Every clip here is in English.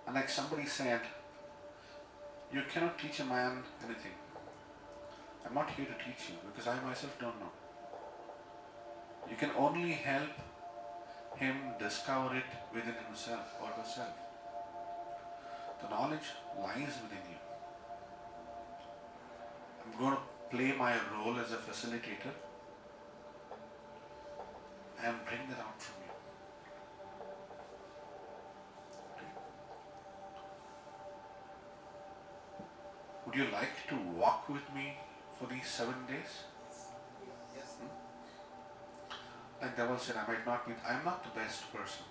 And like somebody said, you cannot teach a man anything. I'm not here to teach you because I myself don't know. You can only help him discover it within himself or herself. The knowledge lies within you. I'm going to play my role as a facilitator and bring that out from you. Okay. Would you like to walk with me for these 7 days? Yes. Like Deval said, I'm not the best person.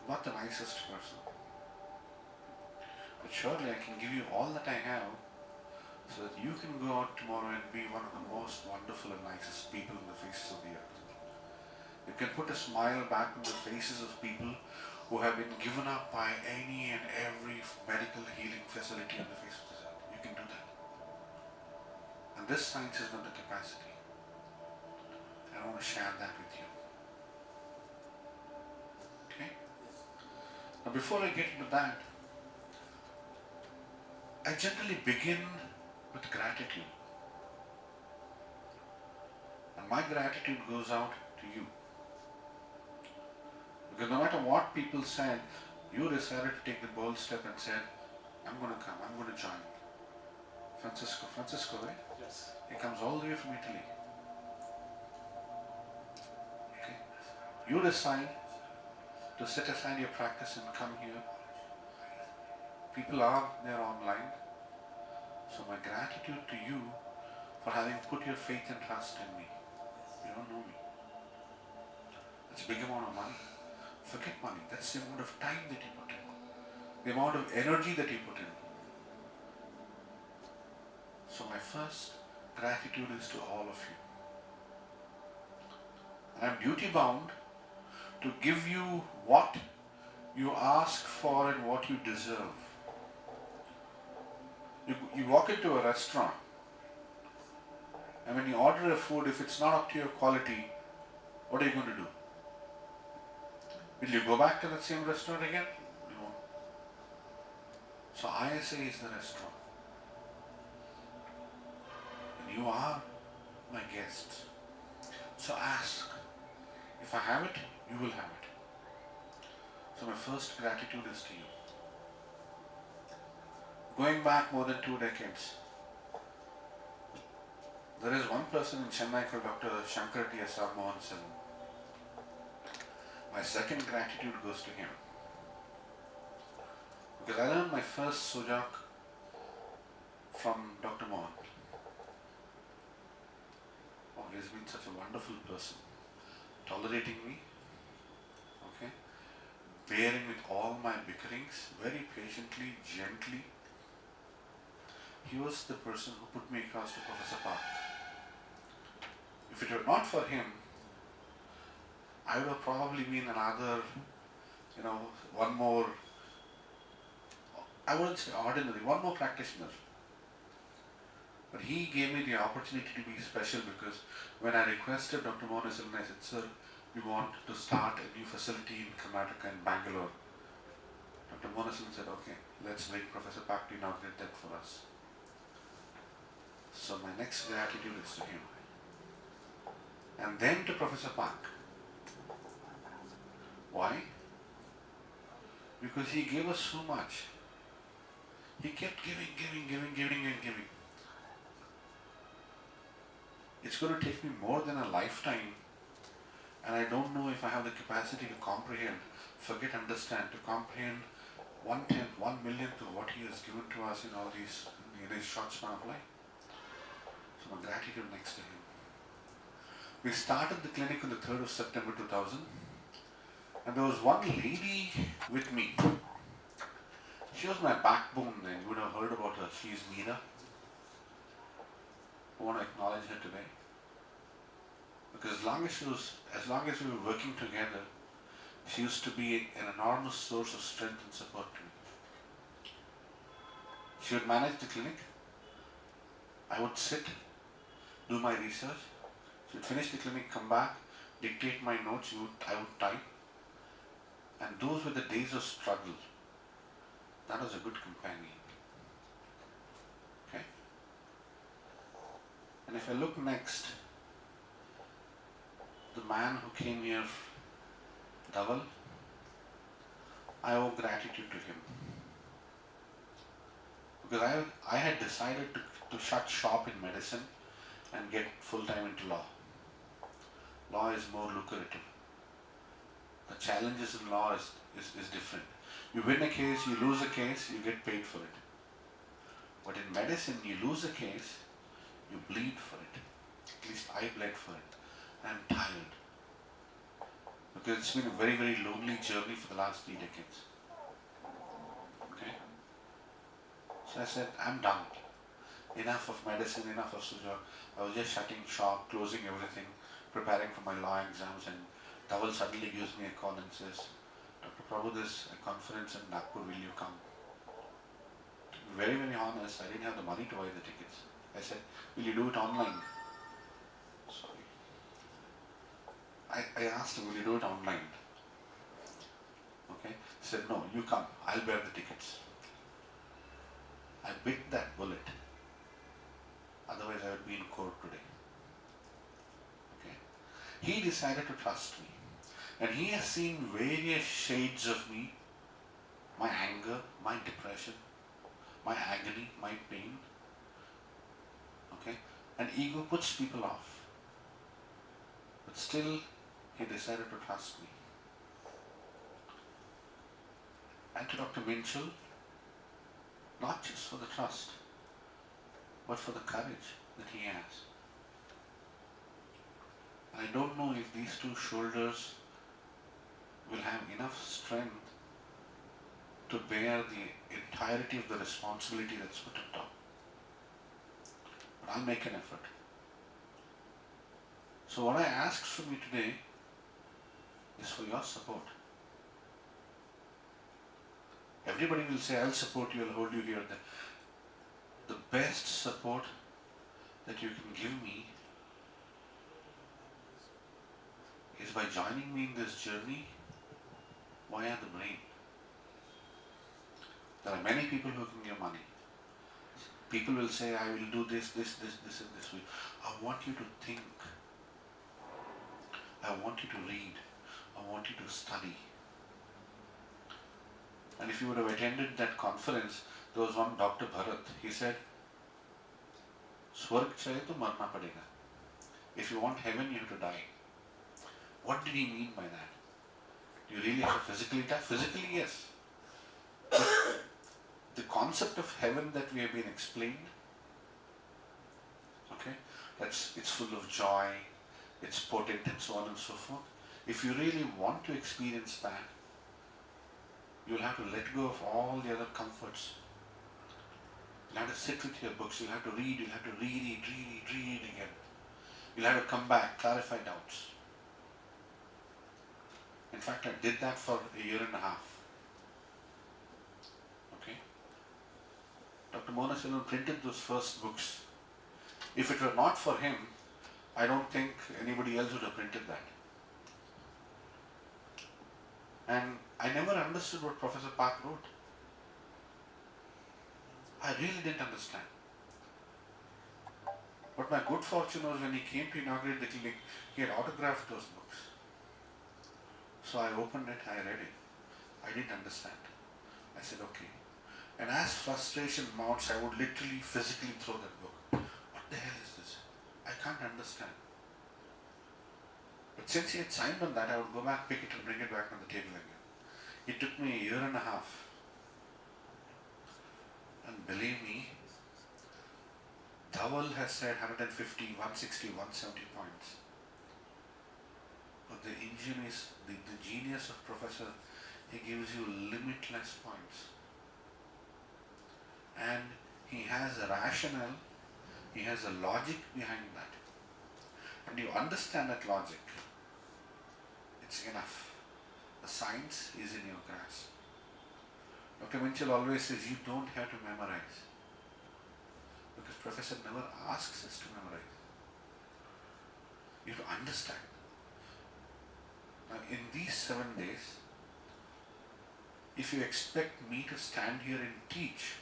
I'm not the nicest person. But surely I can give you all that I have so that you can go out tomorrow and be one of the most wonderful and nicest people on the faces of the earth. You can put a smile back on the faces of people who have been given up by any and every medical healing facility on the face of this earth. You can do that. And this science has got the capacity. I want to share that with you. Okay? Now before I get into that, I generally begin with gratitude. And my gratitude goes out to you. Because no matter what people said, you decided to take the bold step and said, I'm going to come, I'm going to join. Francisco, right? Yes. He comes all the way from Italy. Okay? You decide to set aside your practice and come here. People are there online. So my gratitude to you for having put your faith and trust in me. You don't know me. That's a big amount of money. Forget money. That's the amount of time that you put in. The amount of energy that you put in. So my first gratitude is to all of you. And I'm duty bound to give you what you ask for and what you deserve. You walk into a restaurant and when you order a food, if it's not up to your quality, what are you going to do? Will you go back to that same restaurant again? You won't. So ISA is the restaurant. And you are my guests. So ask. If I have it, you will have it. So my first gratitude is to you. Going back more than 2 decades, there is one person in Chennai called Dr. Shankar T.S.R. Mohan Selvam. My second gratitude goes to him. Because I learned my first Sujok from Dr. Mohan. Oh, he's been such a wonderful person. Tolerating me, okay, bearing with all my bickerings, very patiently, gently. He was the person who put me across to Professor Park. If it were not for him, I would have probably been another, one more, I wouldn't say ordinary, one more practitioner. But he gave me the opportunity to be special because when I requested Dr. Mohan Selvam, I said, sir, we want to start a new facility in Karnataka in Bangalore. Dr. Mohan Selvam said, okay, let's bring Professor Pak to inaugurate that for us. So my next gratitude is to him. And then to Professor Pak. Why? Because he gave us so much. He kept giving. It's going to take me more than a lifetime, and I don't know if I have the capacity to comprehend, understand, to comprehend 1/10, 1/1,000,000th of what he has given to us in all these short span of life. So my gratitude next to him. We started the clinic on the 3rd of September 2000, and there was one lady with me. She was my backbone then. You would have heard about her. She is Meena. I want to acknowledge her today. Because as long as we were working together, she used to be an enormous source of strength and support to me. She would manage the clinic. I would sit, do my research. She would finish the clinic, come back, dictate my notes, I would type. And those were the days of struggle. That was a good companion. Okay? And if I look next, the man who came here, Dhaval, I owe gratitude to him. Because I had decided to shut shop in medicine and get full-time into law. Law is more lucrative. The challenges in law is different. You win a case, you lose a case, you get paid for it. But in medicine, you lose a case, you bleed for it. At least I bled for it. I'm tired. Because it's been a very, very lonely journey for the last 3 decades. Okay? So I said, I'm done. Enough of medicine, enough of Sujok. I was just shutting shop, closing everything, preparing for my law exams, and Dhaval suddenly gives me a call and says, Dr. Prabhu, there's a conference in Nagpur, will you come? To be very, very honest, I didn't have the money to buy the tickets. I said, will you do it online? Sorry. I asked him, will you do it online? Okay? He said, no, you come, I'll bear the tickets. I bit that bullet. Otherwise I would be in court today. Okay? He decided to trust me. And he has seen various shades of me, my anger, my depression, my agony, my pain. Okay? And ego puts people off. But still, he decided to trust me. And to Dr. Minchell, not just for the trust, but for the courage that he has. And I don't know if these two shoulders will have enough strength to bear the entirety of the responsibility that's put on top. But I'll make an effort. So what I ask from you today is for your support. Everybody will say, I'll support you, I'll hold you here. The best support that you can give me is by joining me in this journey via the brain. There are many people who can give money. People will say, I will do this and this way. I want you to think. I want you to read. I want you to study. And if you would have attended that conference, there was one Dr. Bharat. He said, Swarg chahe to marna padega. If you want heaven, you have to die. What did he mean by that? Do you really have to physically die? Physically, yes. But the concept of heaven that we have been explained, okay, it's full of joy, it's potent and so on and so forth. If you really want to experience that, you'll have to let go of all the other comforts. You'll have to sit with your books, you'll have to read, you'll have to read again. You'll have to come back, clarify doubts. In fact, I did that for a year and a half. Okay? Dr. Mona Selvan printed those first books. If it were not for him, I don't think anybody else would have printed that. And I never understood what Professor Park wrote. I really didn't understand. But my good fortune was when he came to inaugurate the clinic, he had autographed those books. So I opened it, I read it. I didn't understand. I said, okay. And as frustration mounts, I would literally physically throw that book. What the hell is this? I can't understand. But since he had signed on that, I would go back, pick it and bring it back on the table again. It took me a year and a half. And believe me, Dhaval has said 150, 160, 170 points. But the genius of Professor, he gives you limitless points. And he has a rationale, he has a logic behind that. And you understand that logic, it's enough. The science is in your grasp. Dr. Minchell always says you don't have to memorize. Because Professor never asks us to memorize. You have to understand. Now in these 7 days, if you expect me to stand here and teach,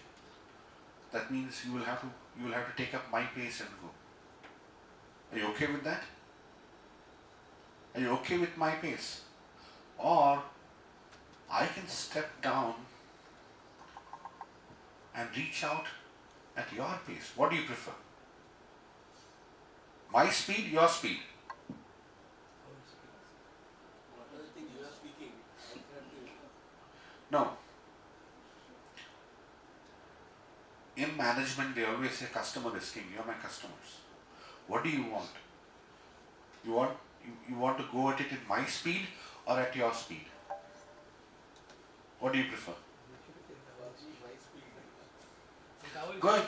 that means you will have to take up my pace and go. Are you okay with that? Are you okay with my pace? Or I can step down and reach out at your pace. What do you prefer? My speed, your speed? No. In management, they always say customer is king. You are my customers. What do you want? You want to go at it in my speed or at your speed? What do you prefer? Good.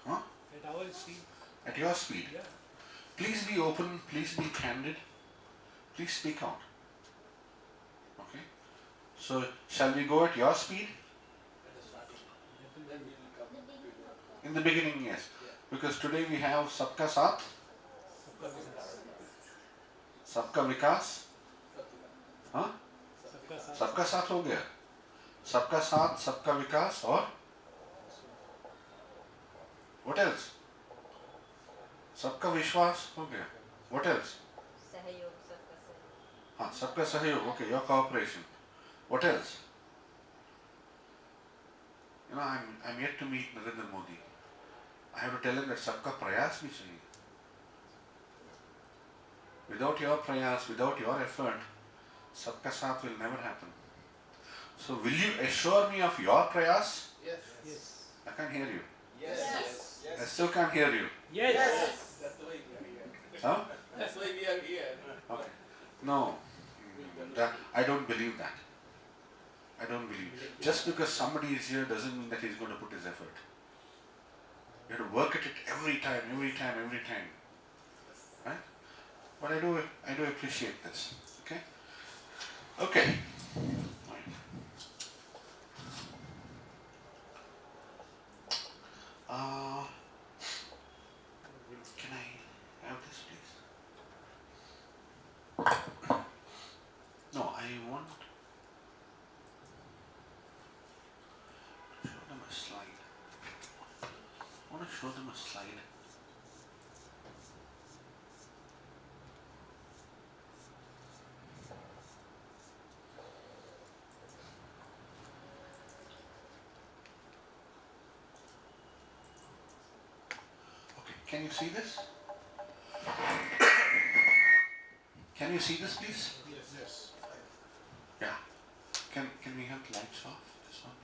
Huh? At our speed. At your speed. Yeah. Please be open. Please be candid. Please speak out. Okay. So shall we go at your speed? In the beginning, yes. Because today we have Sabka Saath, Sabka Vikas. हाँ? सबका साथ हो गया. सबका साथ, सबका विकास और what else? सबका विश्वास हो गया. What else? सहयोग, सबका सहयोग. हाँ, सबका सहयोग. Okay, your cooperation. What else? You know, I'm yet to meet Narendra Modi. I have to tell him that सबका प्रयास भी चाहिए. Without your prayas, without your effort, सबका साथ will never happen. So will you assure me of your prayas? Yes. Yes. I can't hear you. Yes. I still can't hear you. Yes. That's why we are here. Huh? That's why we are here. Okay. No, I don't believe that. I don't believe. Just because somebody is here doesn't mean that he's going to put his effort. You have to work at it every time. Right? But I do appreciate this. Okay? Okay. Can I have this, please? No, I want to show them a slide. I want to show them a slide. Okay, can you see this? Can you see this, please? Yes. Yeah. Can we have the lights off? This one.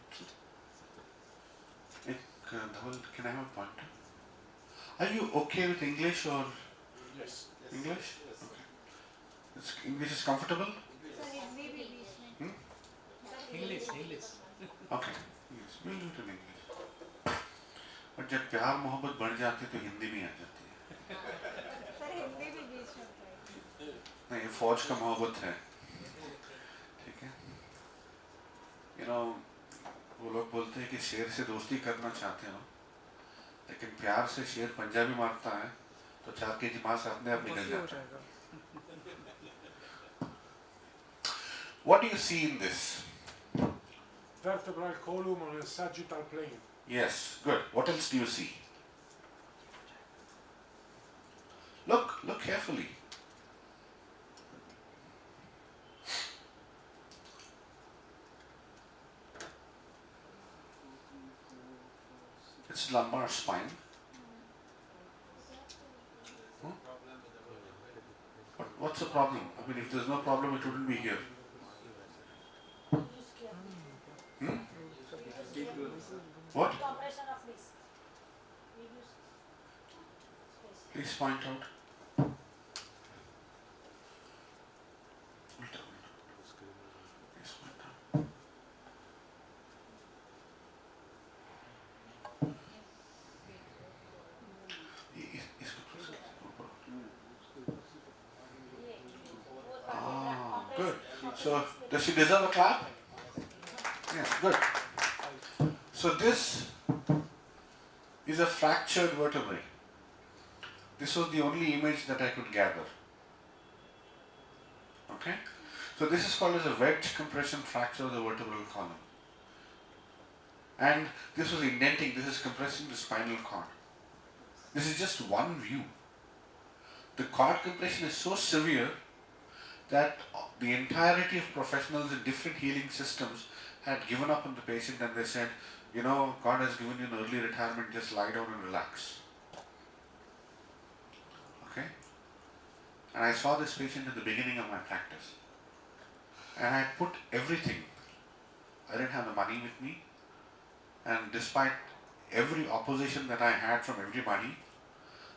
Dhaval, can I have a pointer? Are you okay with English or Yes. English? Okay. English is comfortable? Sir Hindi भी बीच में. English. Okay. Yes, we'll do it in English. और जब प्यार मोहब्बत बढ़ जाती है तो हिंदी भी आ जाती है. सर हिंदी भी बीच में होता है. नहीं, ये फौज का मोहब्बत है. ठीक है. You know, वो लोग बोलते हैं कि शेर से दोस्ती करना चाहते हो, लेकिन प्यार से शेर पंजाबी मारता है तो 4 kg मांस अपने आप निकल जाता है. What do you see in this? Vertebral column on a sagittal plane. Yes, good. What else do you see? Look carefully. It's lumbar spine. What's the problem? I mean, if there's no problem, it wouldn't be here. Hmm? What? Compression of disc. Please point out. Ulta. Please point out. Good. So, does she deserve a clap? Yes, good. So this is a fractured vertebrae. This was the only image that I could gather. Okay? So this is called as a wedge compression fracture of the vertebral column. And this was indenting, this is compressing the spinal cord. This is just one view. The cord compression is so severe that the entirety of professionals in different healing systems had given up on the patient, and they said, you know, God has given you an early retirement, just lie down and relax. Okay? And I saw this patient at the beginning of my practice. And I had put everything. I didn't have the money with me. And despite every opposition that I had from everybody,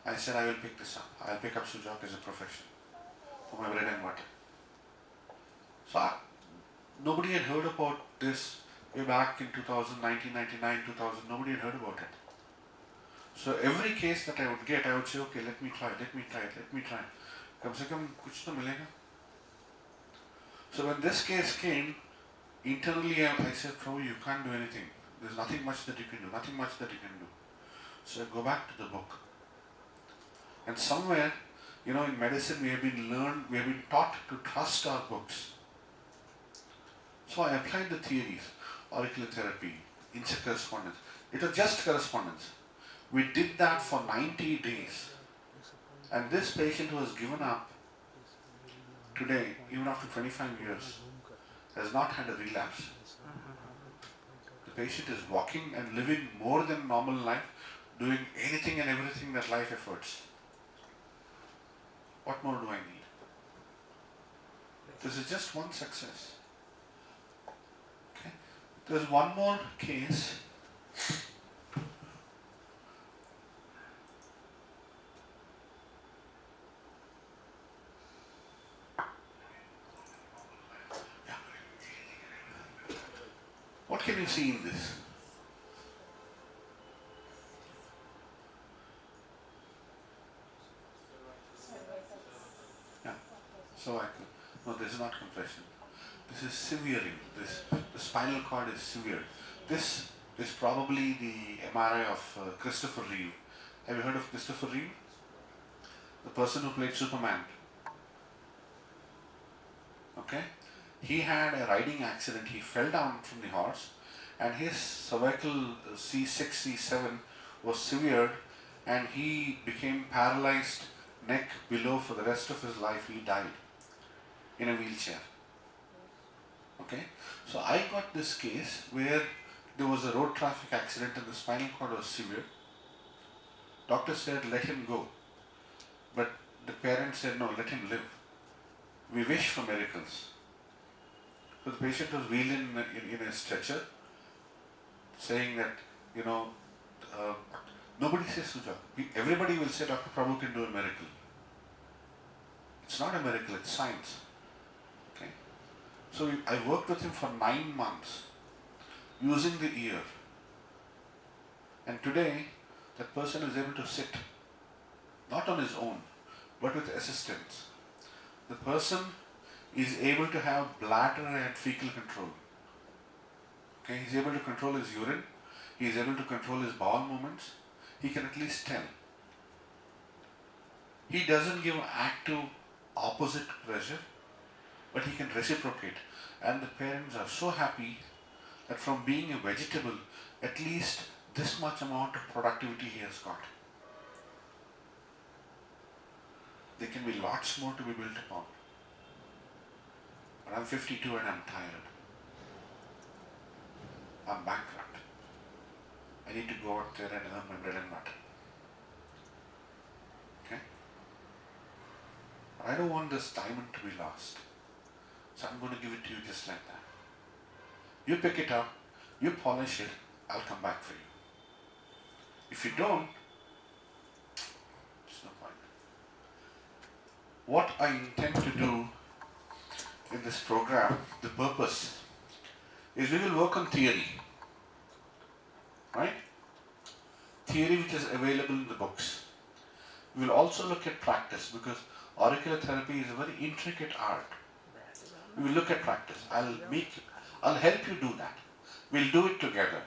I said, I will pick this up. I'll pick up Sujok as a profession for my bread and butter. So nobody had heard about this way back in 2000, 1999, 2000. Nobody had heard about it. So every case that I would get, I would say, okay, let me try. Kam se kam kuch to milega. So when this case came, internally I said, Prabhu, you can't do anything. There's nothing much that you can do. So I go back to the book. And somewhere, you know, in medicine we have been taught to trust our books. So I applied the theories, auricular therapy, insect correspondence. It was just correspondence. We did that for 90 days. And this patient who has given up today, even after 25 years, has not had a relapse. The patient is walking and living more than normal life, doing anything and everything that life affords. What more do I need? This is just one success. Okay? There's one more case. Yeah. What can you see in this? So no, this is not compression. This is severing. The spinal cord is severed. This is probably the MRI of Christopher Reeve. Have you heard of Christopher Reeve? The person who played Superman. Okay? He had a riding accident. He fell down from the horse and his cervical C6, C7 was severed and he became paralyzed neck below for the rest of his life. He died in a wheelchair. Okay? So I got this case where there was a road traffic accident and the spinal cord was severed. Doctor said, let him go. But the parents said, no, let him live. We wish for miracles. So the patient was wheeled in a stretcher, saying that, you know, nobody says Sujok. Everybody will say Dr. Prabhu can do a miracle. It's not a miracle, it's science. Okay? So I worked with him for 9 months, using the ear. And today, that person is able to sit, not on his own, but with assistance. The person is able to have bladder and fecal control. Okay? He's able to control his urine, he is able to control his bowel movements, he can at least tell. He doesn't give active opposite pressure, but he can reciprocate. And the parents are so happy that from being a vegetable, at least this much amount of productivity he has got. There can be lots more to be built upon. But I'm 52 and I'm tired. I'm bankrupt. I need to go out there and earn my bread and butter. Okay? But I don't want this diamond to be lost. So I'm going to give it to you just like that. You pick it up, you polish it, I'll come back for you. If you don't, there's no point. What I intend to do in this program, the purpose, is we will work on theory. Right? Theory which is available in the books. We will also look at practice because auricular therapy is a very intricate art. We will look at practice. I'll help you do that. We'll do it together.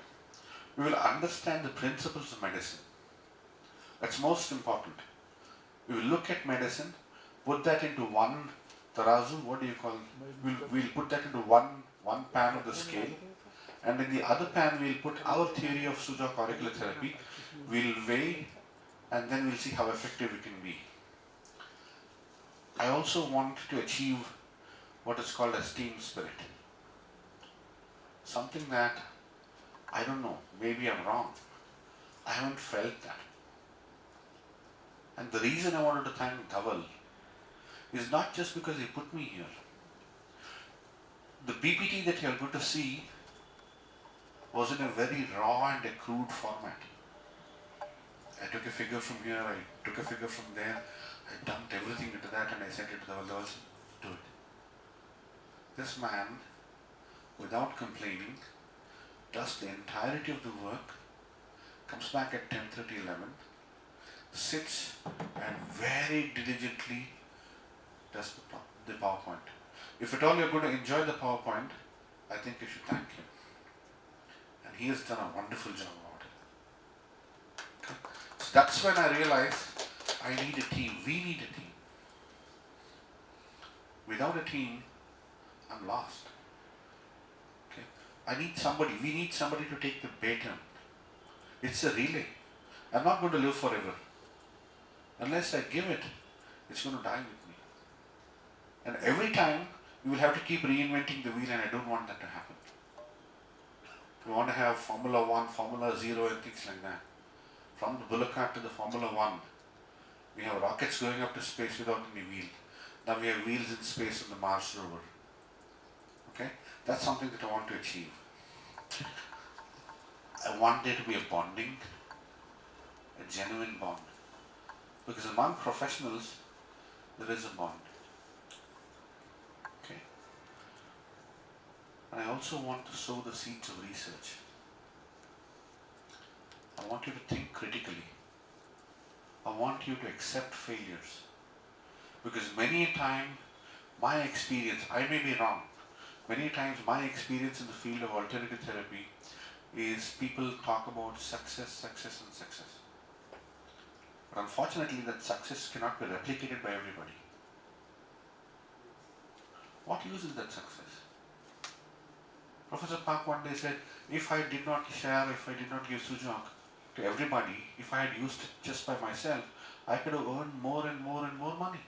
We will understand the principles of medicine. That's most important. We will look at medicine, put that into one tarazu, what do you call it? We'll put that into one pan of the scale And in the other pan, we'll put our theory of Sujok Auricular therapy. We'll weigh, and then we'll see how effective it can be. I also want to achieve what is called as team spirit. Something that, I don't know, maybe I'm wrong. I haven't felt that. And the reason I wanted to thank Dhaval is not just because he put me here. The PPT that you're going to see was in a very raw and a crude format. I took a figure from here, I took a figure from there, I dumped everything into that and I sent it to Dhaval, do it. This man, without complaining, does the entirety of the work, comes back at 10:30, 11, sits and very diligently does the PowerPoint. If at all you're going to enjoy the PowerPoint, I think you should thank him. And he has done a wonderful job about it. Okay. So that's when I realized I need a team. We need a team. Without a team, I'm lost. Okay. I need somebody. We need somebody to take the baton. It's a relay. I'm not going to live forever. Unless I give it, it's going to die with me. And every time, we will have to keep reinventing the wheel, and I don't want that to happen. We want to have Formula 1, Formula 0 and things like that. From the bullock cart to the Formula 1, we have rockets going up to space without any wheel. Now we have wheels in space on the Mars rover. Okay? That's something that I want to achieve. I want there to be a bonding, a genuine bond. Because among professionals, there is a bond. Okay? And I also want to sow the seeds of research. I want you to think critically. I want you to accept failures. Because many a time, my experience, I may be wrong, many times my experience in the field of alternative therapy is people talk about success, success and success. But unfortunately that success cannot be replicated by everybody. What use is that success? Professor Park one day said, if I did not share, if I did not give Sujok to everybody, if I had used it just by myself, I could have earned more and more and more money.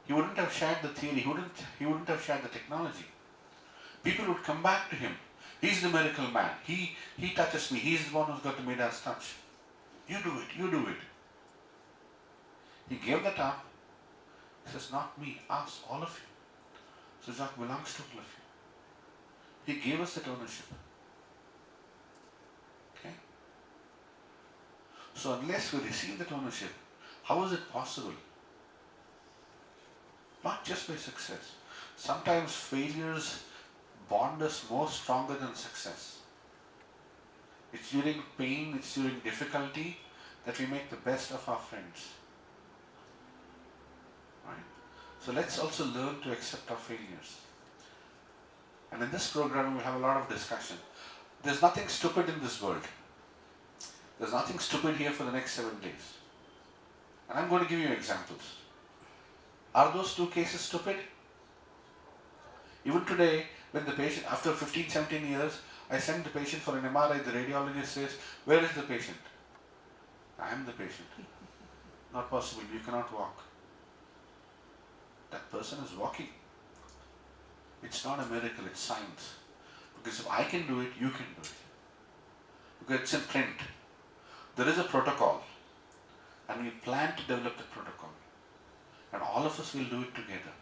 He wouldn't have shared the theory, he wouldn't have shared the technology. People would come back to him. He's the miracle man. He touches me. He's the one who's got the Midas touch. You do it, you do it. He gave that up. He says, not me, us, all of you. Sujok belongs to all of you. He gave us that ownership. Okay? So unless we receive that ownership, how is it possible? Not just by success. Sometimes failures bond us more stronger than success. It's during pain, it's during difficulty that we make the best of our friends. Right? So let's also learn to accept our failures. And in this program we'll have a lot of discussion. There's nothing stupid in this world. There's nothing stupid here for the next 7 days. And I'm going to give you examples. Are those 2 cases stupid? Even today, when the patient, after 15, 17 years, I send the patient for an MRI, the radiologist says, where is the patient? I am the patient. Not possible, you cannot walk. That person is walking. It's not a miracle, it's science. Because if I can do it, you can do it. Because it's in print. There is a protocol. And we plan to develop the protocol. And all of us will do it together.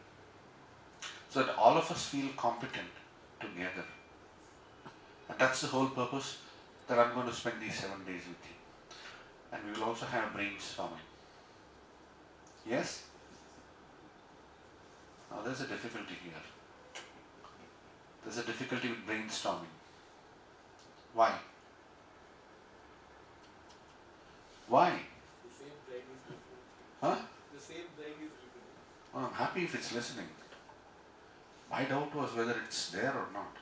So that all of us feel competent together. And that's the whole purpose that I'm going to spend these 7 days with you. And we will also have brainstorming. Yes? Now there's a difficulty here. There's a difficulty with brainstorming. Why? Why? The same brain is listening. Huh? The same brain is listening. Well, I'm happy if it's listening. My doubt was whether it's there or not.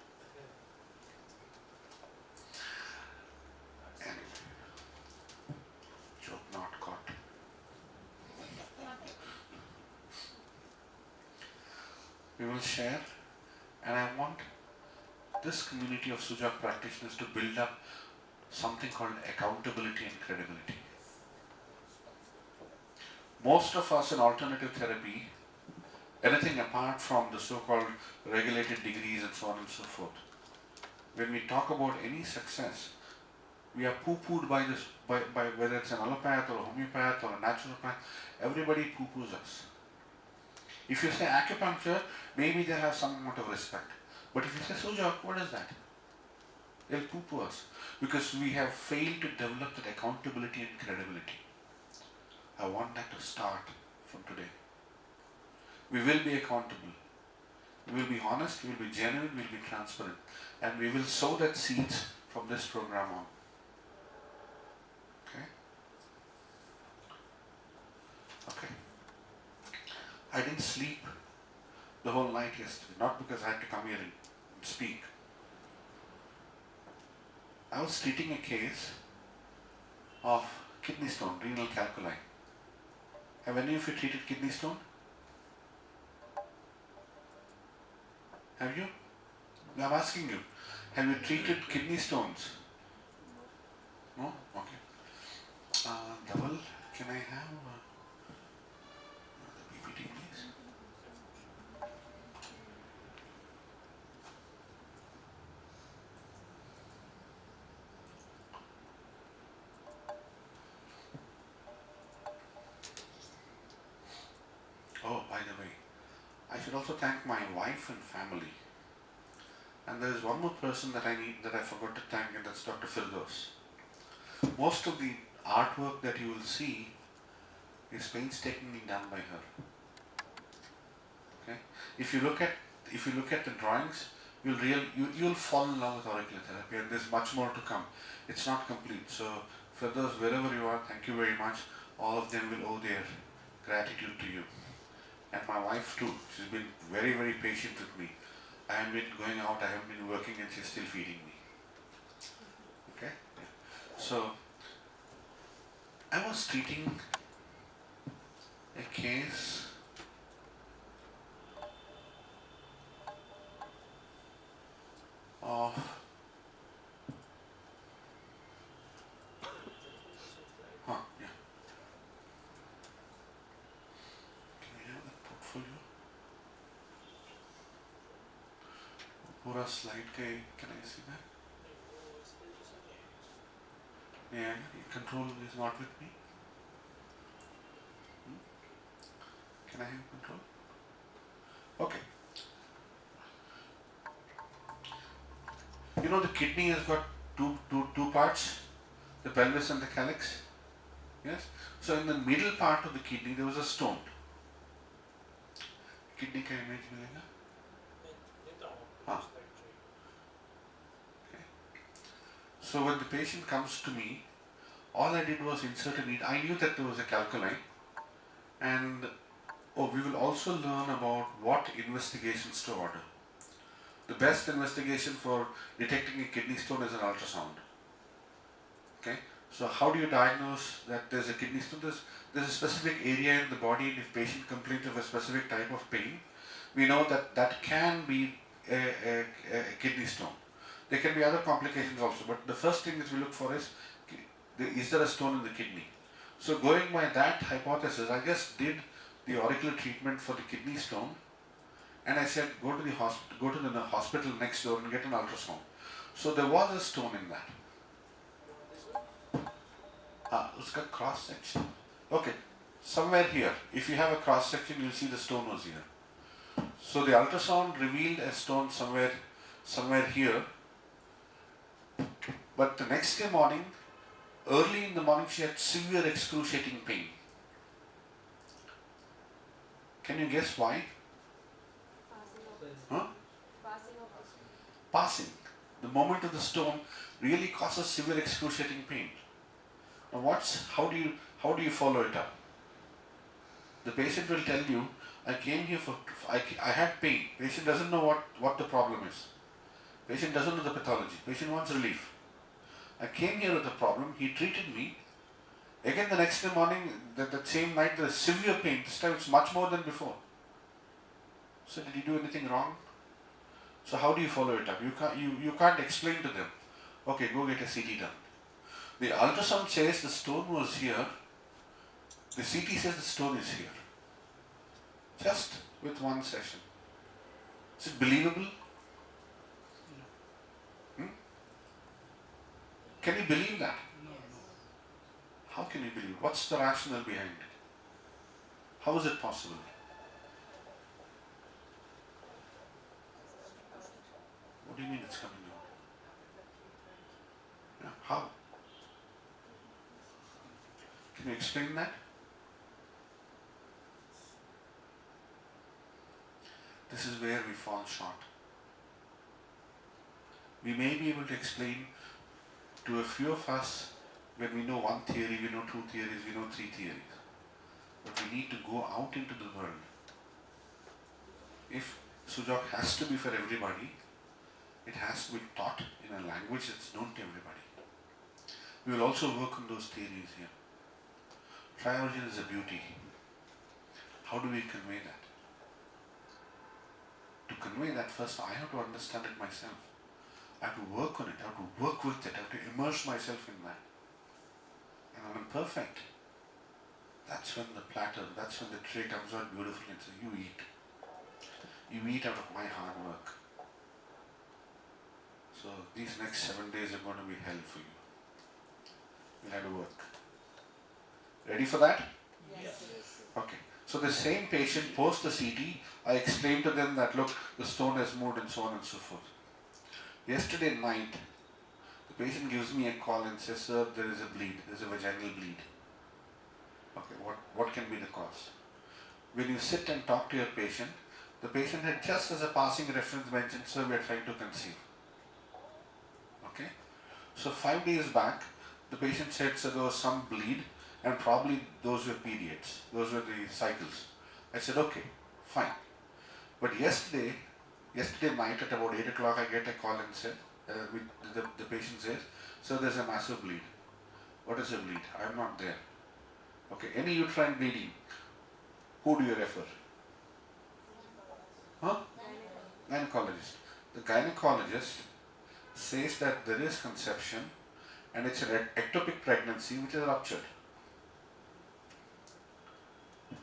Anyway, joke not caught. We will share, and I want this community of Sujok practitioners to build up something called accountability and credibility. Most of us in alternative therapy, anything apart from the so-called regulated degrees and so on and so forth, when we talk about any success, we are poo-pooed by this, by whether it's an allopath or a homeopath or a naturopath, everybody poo-poos us. If you say acupuncture, maybe they'll have some amount of respect. But if you say Sujok, what is that? They'll poo-poo us because we have failed to develop that accountability and credibility. I want that to start from today. We will be accountable. We will be honest, we will be genuine, we will be transparent. And we will sow that seeds from this program on. Okay? Okay. I didn't sleep the whole night yesterday, not because I had to come here and speak. I was treating a case of kidney stone, renal calculi. Have any of you treated kidney stone? Have you? I'm asking you. Have you treated kidney stones? No? Okay. Double, can I have the PPT please? Oh, by the way, I should also thank my wife and family. And there is one more person that I forgot to thank, and that's Dr. Firdaus. Most of the artwork that you will see is painstakingly done by her. Okay? If you look at the drawings, you'll fall in love with auricular therapy, and there's much more to come. It's not complete. So Firdaus, wherever you are, thank you very much. All of them will owe their gratitude to you. And my wife too. She's been very, very patient with me. I haven't been going out, I haven't been working, and she's still feeding me. Okay? Yeah. So, I was treating a case of yeah. Can we have that portfolio? Pura slide can I see that? Yeah, control is not with me. Can I have control? Okay. You know the kidney has got two parts, the pelvis and the calyx. Yes? So in the middle part of the kidney there was a stone. Kidney का image मिलेगा? हाँ. Okay. So when the patient comes to me, all I did was insert a needle. I knew that there was a calculi, and we will also learn about what investigations to order. The best investigation for detecting a kidney stone is an ultrasound. Okay, so how do you diagnose that there's a kidney stone? There's a specific area in the body, and if patient complains of a specific type of pain, we know that can be a kidney stone. There can be other complications also, but the first thing that we look for is there a stone in the kidney? So going by that hypothesis, I just did the auricular treatment for the kidney stone, and I said go to the hospital next door and get an ultrasound. So there was a stone in that. Uska cross section. Okay, somewhere here. If you have a cross section, you'll see the stone was here. So the ultrasound revealed a stone somewhere here. But the next day morning, early in the morning, she had severe excruciating pain. Can you guess why? Huh? Passing. The moment of the stone really causes severe excruciating pain. Now how do you follow it up? The patient will tell you, I came here I had pain. Patient doesn't know what the problem is. Patient doesn't know the pathology. Patient wants relief. I came here with a problem, he treated me. Again the next day morning, that same night, there is severe pain. This time it's much more than before. So did he do anything wrong? So how do you follow it up? You can't explain to them, okay, go get a CT done. The ultrasound says the stone was here, the CT says the stone is here. Just with one session. Is it believable? Hmm? Can you believe that? No, no. How can you believe? What's the rationale behind it? How is it possible? What do you mean it's coming out? Yeah, how? Can you explain that? This is where we fall short. We may be able to explain to a few of us when we know one theory, we know two theories, we know three theories. But we need to go out into the world. If Sujok has to be for everybody, it has to be taught in a language that's known to everybody. We will also work on those theories here. Tri-origin is a beauty. How do we convey that? To convey that, first I have to understand it myself. I have to work on it, I have to work with it, I have to immerse myself in that. And when I'm perfect, that's when the platter, that's when the tray comes out beautifully and says, you eat. You eat out of my hard work. So these next 7 days are going to be hell for you. You'll have to work. Ready for that? Yes. Okay. So the same patient post the CT, I explained to them that look, the stone has moved and so on and so forth. Yesterday night, the patient gives me a call and says, sir, there is a bleed, there is a vaginal bleed. Okay, what can be the cause? When you sit and talk to your patient, the patient had just as a passing reference mentioned, sir, we are trying to conceive. Okay? So 5 days back, the patient said, sir, there was some bleed and probably those were periods, those were the cycles. I said, okay, fine. But yesterday night at about 8 o'clock, I get a call and said, the patient says, sir, there's a massive bleed. What is a bleed? I am not there. Okay, any uterine bleeding, who do you refer? Huh? Gynecologist. The gynecologist says that there is conception and it's an ectopic pregnancy which is ruptured.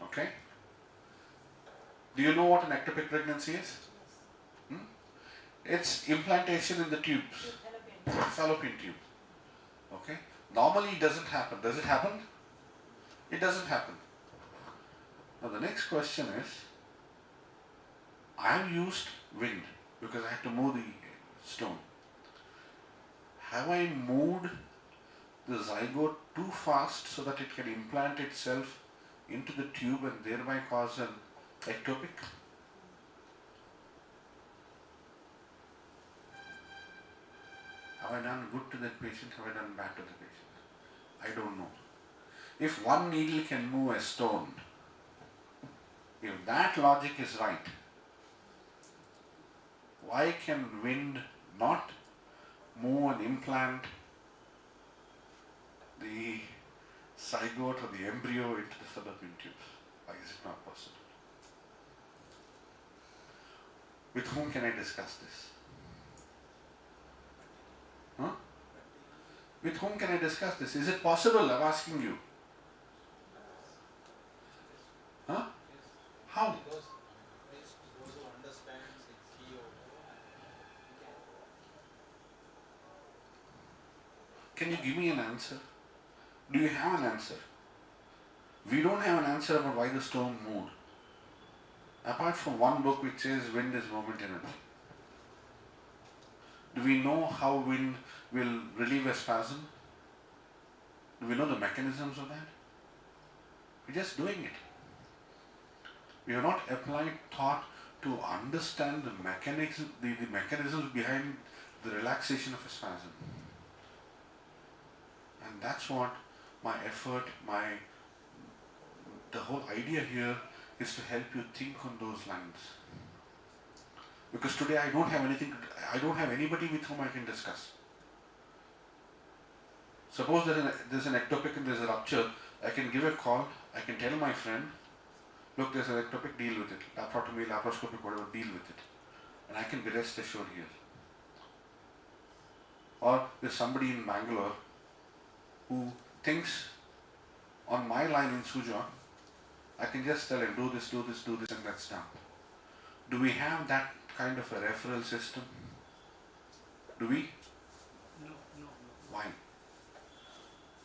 Okay? Do you know what an ectopic pregnancy is? It's implantation in the tubes, fallopian tube. Okay? Normally it doesn't happen. Does it happen? It doesn't happen. Now the next question is, I have used wind because I had to move the stone. Have I moved the zygote too fast so that it can implant itself into the tube and thereby cause an ectopic? Have I done good to that patient? Have I done bad to the patient? I don't know. If one needle can move a stone, if that logic is right, why can wind not move and implant the zygote or the embryo into the fallopian tubes? Why is it not possible? With whom can I discuss this? Huh? With whom can I discuss this? Is it possible? I'm asking you. Huh? How? Those who understands it's he or Can you give me an answer? Do you have an answer? We don't have an answer about why the stone moved. Apart from one book which says wind is moment energy. Do we know how wind will relieve a spasm? Do we know the mechanisms of that? We're just doing it. We have not applied thought to understand the mechanisms behind the relaxation of a spasm. And that's what my effort, the whole idea here is to help you think on those lines. Because today I don't have anybody with whom I can discuss. Suppose there's an ectopic and there's a rupture, I can give a call, I can tell my friend, look, there's an ectopic, deal with it. Laparotomy, laparoscopic, whatever, deal with it. and I can be rest assured here. Or there's somebody in Bangalore who thinks on my line in Sujok, I can just tell him do this, do this, do this, and that's done. Do we have that kind of a referral system? Do we? No, Why?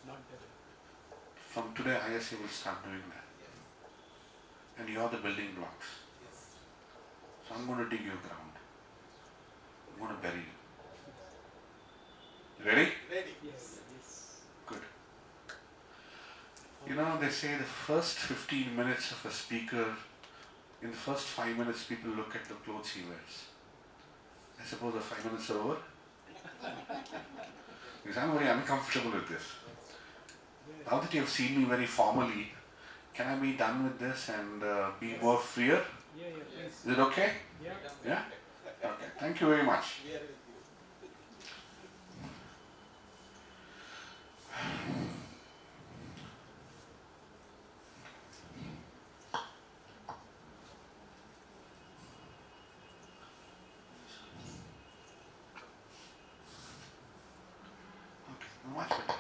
not there. From today, ISA will start doing that. And you are the building blocks. So I'm going to dig your ground. I'm going to bury you. Ready? Ready. Yes. Good. You know, they say the first 15 minutes of a speaker, in the first 5 minutes, people look at the clothes he wears. I suppose the 5 minutes are over. Because I'm very uncomfortable with this. Now that you have seen me very formally, can I be done with this and be more freer? Yeah, please. Is it okay? Yeah. Yeah? Okay. Thank you very much. We are with you. Okay, now much better.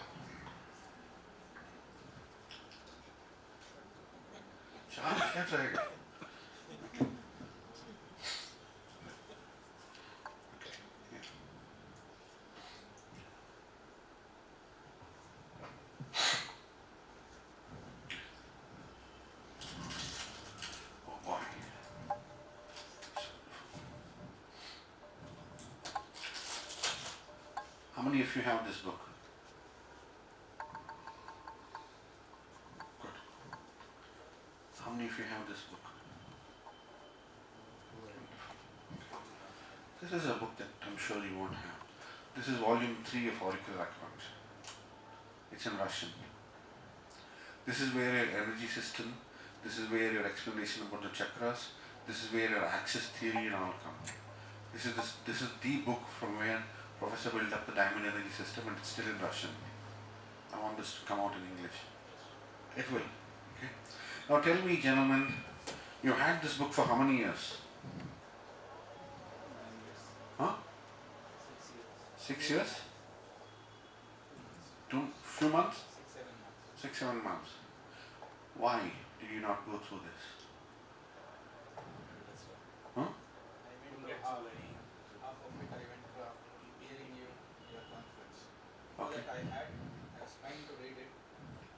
Charlie, that's very good. Okay. Okay, yeah. Oh boy. How many of you have this book? Good. How many of you have this book? This is a book that I'm sure you won't have. This is volume 3 of Auricular Acupuncture. It's in Russian. This is where your energy system, this is where your explanation about the chakras, this is where your axis theory and all come. This is the book from where Professor built up the diamond energy system, and it's still in Russian. I want this to come out in English. It will. Okay. Now tell me, gentlemen, you had this book for how many years? 9 years. Huh? 6 years. 6 years? Few months? 6, 7 months. 6, 7 months. Why did you not go through this? That's why. Huh? I went to half of it. I went to after hearing your conference. So Okay. that I was trying to read it,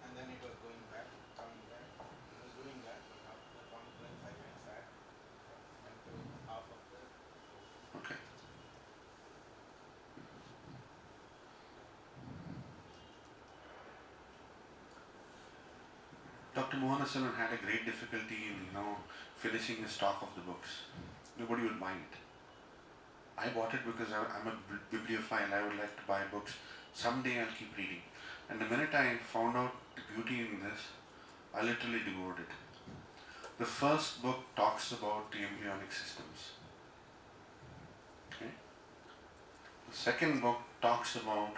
and then it was going back, coming back. I was doing that, but after the conference I went back, went to half of the. Okay. Dr. Mohanaswaran had a great difficulty in, finishing the stock of the books. Nobody would buy it. I bought it because I'm a bibliophile. I would like to buy books. Someday I'll keep reading. And the minute I found out the beauty in this, I literally devoured it. The first book talks about the embryonic systems. Okay? The second book talks about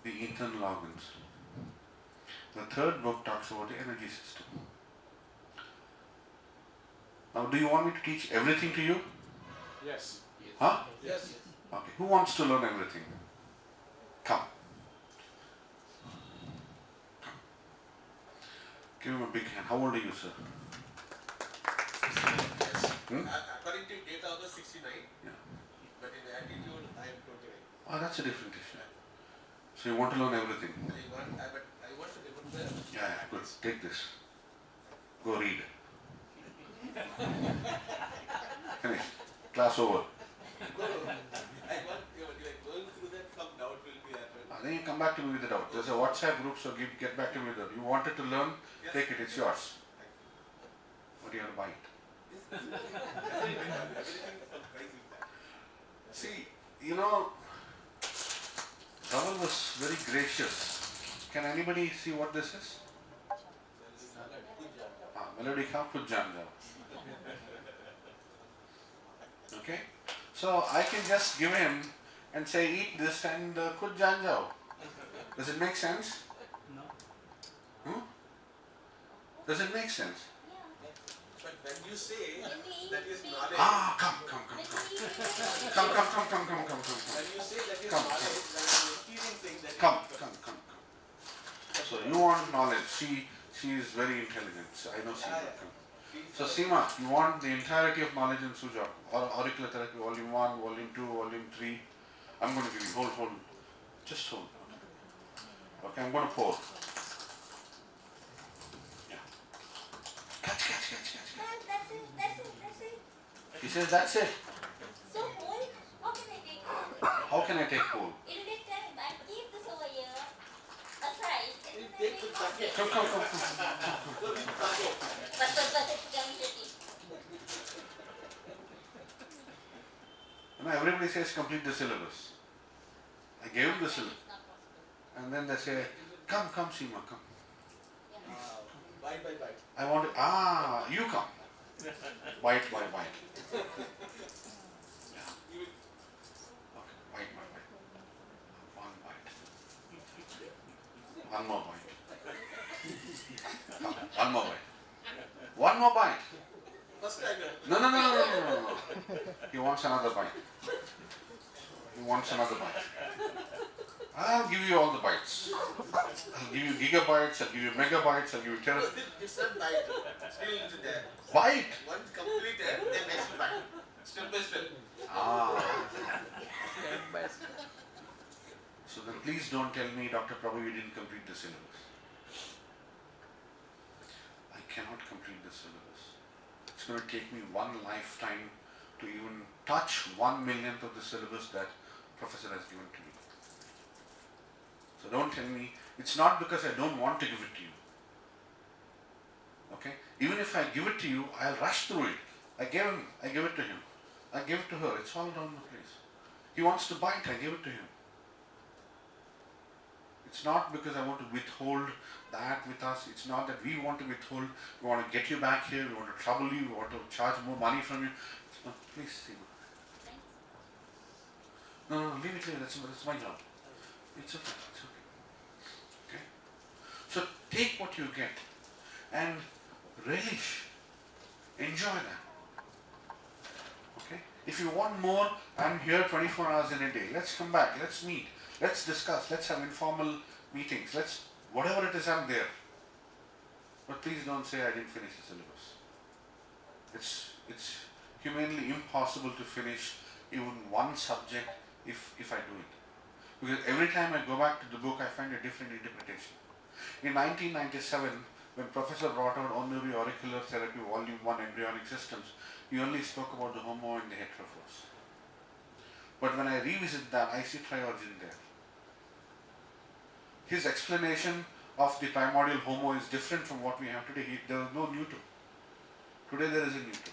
the internal organs. The third book talks about the energy system. Now, do you want me to teach everything to you? Yes. Huh? Yes. Okay. Who wants to learn everything? Come. Give him a big hand. How old are you, sir? According to data of the 69, Yeah. but in attitude I am 29. Oh, that's a different issue. So you want to learn everything? But I want to remember. Yeah, good. Take this. Go read. Finish. Class over. I want you are going through that, some doubt will be happened. Then you come back to me with the doubt. There's a WhatsApp group, so get back to me with it. You wanted to learn? Yes. Take it. It's yours. But you have to buy it. Everything surprising that. See, Raval was very gracious. Can anybody see what this is? Melody ka khud jaan jao. Okay? So I can just give him and say eat this and khud jaan jao. Does it make sense? No. Does it make sense? But when you say In the that is evening. knowledge, Come. When the evening. Come. when you say that is Come. knowledge, then I'm experiencing that Come. is So you want knowledge. She is very intelligent. I know Seema. Yeah. Come. Feels So like- Seema, you want the entirety of knowledge in Sujok, or auricular therapy, volume 1, volume 2, volume 3. I'm going to give you, hold. Just hold. Okay, I'm going to pour. Yeah. Catch. That's it. He says, that's it. So whole, how can I take it? How can I take hold? It'll take time. I keep this over here aside. And You then I take make the one bucket. thing. Come. So we bucket. But it's coming to it. Everybody says complete the syllabus. I gave him the syllabus. It's not possible. And then they say, come Seema, come. Yeah. Bite. I want to, you come. Bite. You will- Okay, bite. One bite. One more bite. Come, one more bite. One more bite. First time. No. He wants another bite. I'll give you all the bites. I'll give you gigabytes, I'll give you megabytes, I'll give you No, it's not bite. Still into there. Bite! Once completed, then next bite. Step by step. So then please don't tell me, Dr. Prabhu, you didn't complete the syllabus. I cannot complete the syllabus. It's going to take me one lifetime to even touch 1/1,000,000th of the syllabus that Professor has given to me. So don't tell me, it's not because I don't want to give it to you. Okay? Even if I give it to you, I'll rush through it. I give it to him. I give it to her. It's all down the place. He wants to bite, I give it to him. It's not because I want to withhold that with us. It's not that we want to withhold. We want to get you back here. We want to trouble you. We want to charge more money from you. No, please, Seema. No, leave it here. That's my job. It's okay. Okay? So take what you get and relish. Enjoy that. Okay? If you want more, I'm here 24 hours in a day. Let's come back. Let's meet. Let's discuss. Let's have informal meetings. Whatever it is, I'm there. But please don't say I didn't finish the syllabus. It's humanly impossible to finish even one subject if I do it. Because every time I go back to the book, I find a different interpretation. In 1997, when Professor brought out Auricular Therapy Volume 1 Embryonic Systems, he only spoke about the homo and the heterophores. But when I revisit that, I see triorigin there. His explanation of the primordial homo is different from what we have today. There was no neuter. Today there is a neuter.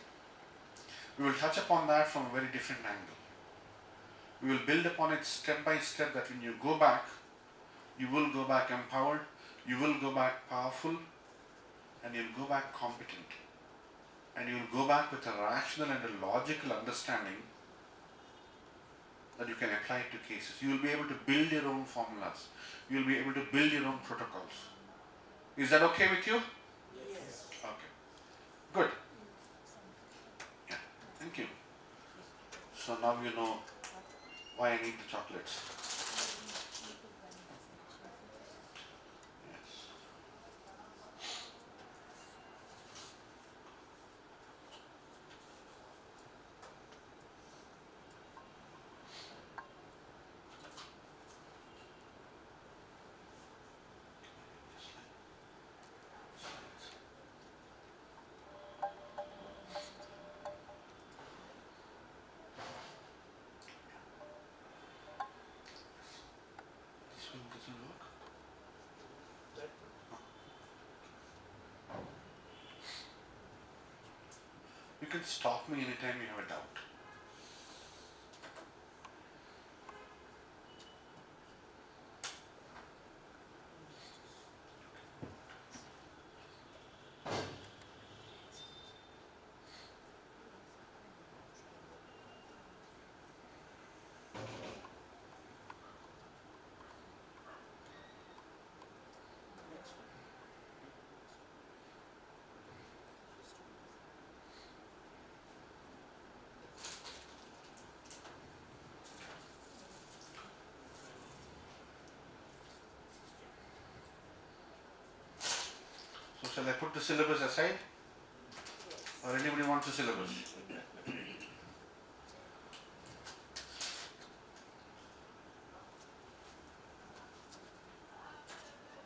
We will touch upon that from a very different angle. We will build upon it step by step, that when you go back, you will go back empowered, you will go back powerful, and you'll go back competent. And you'll go back with a rational and a logical understanding that you can apply it to cases. You will be able to build your own formulas. You will be able to build your own protocols. Is that okay with you? Yes. Okay. Good. Yeah. Thank you. So now you know why I need the chocolates. Yes. This one doesn't work. You can stop me anytime you have a doubt. So shall I put the syllabus aside? Or anybody wants the syllabus?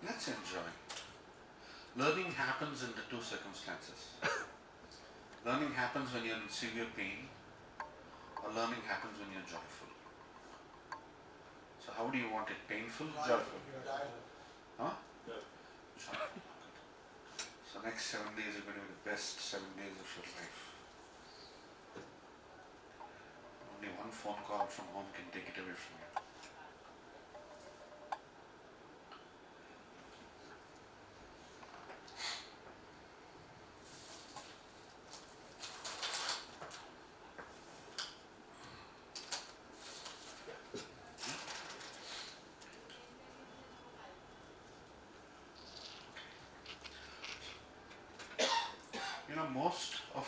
Let's enjoy. Learning happens in the two circumstances. Learning happens when you're in severe pain, or learning happens when you're joyful. So how do you want it? Painful? Joyful? Huh? Joyful. So next 7 days are going to be the best 7 days of your life. Only one phone call from home can take it away from you. You know, most of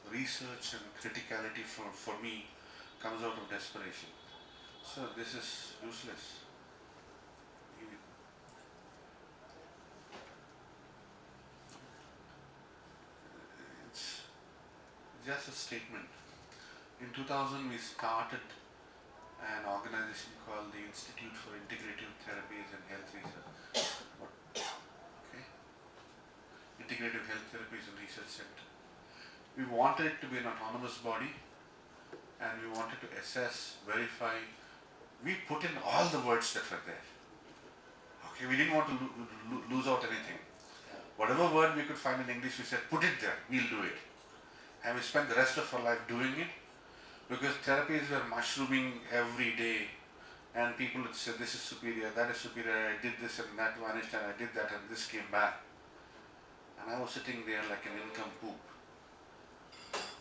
research and criticality for me comes out of desperation. So this is useless. It's just a statement. In 2000 we started an organization called the Institute for Integrative Therapies and Health Research. Okay? Integrative Health Therapies and Research Center. We wanted it to be an autonomous body, and we wanted to assess, verify. We put in all the words that were there. Okay, we didn't want to lose out anything. Whatever word we could find in English, we said, put it there, we'll do it. And we spent the rest of our life doing it, because therapies were mushrooming every day, and people would say, this is superior, that is superior, I did this and that vanished, and I did that and this came back. And I was sitting there like an incompoop.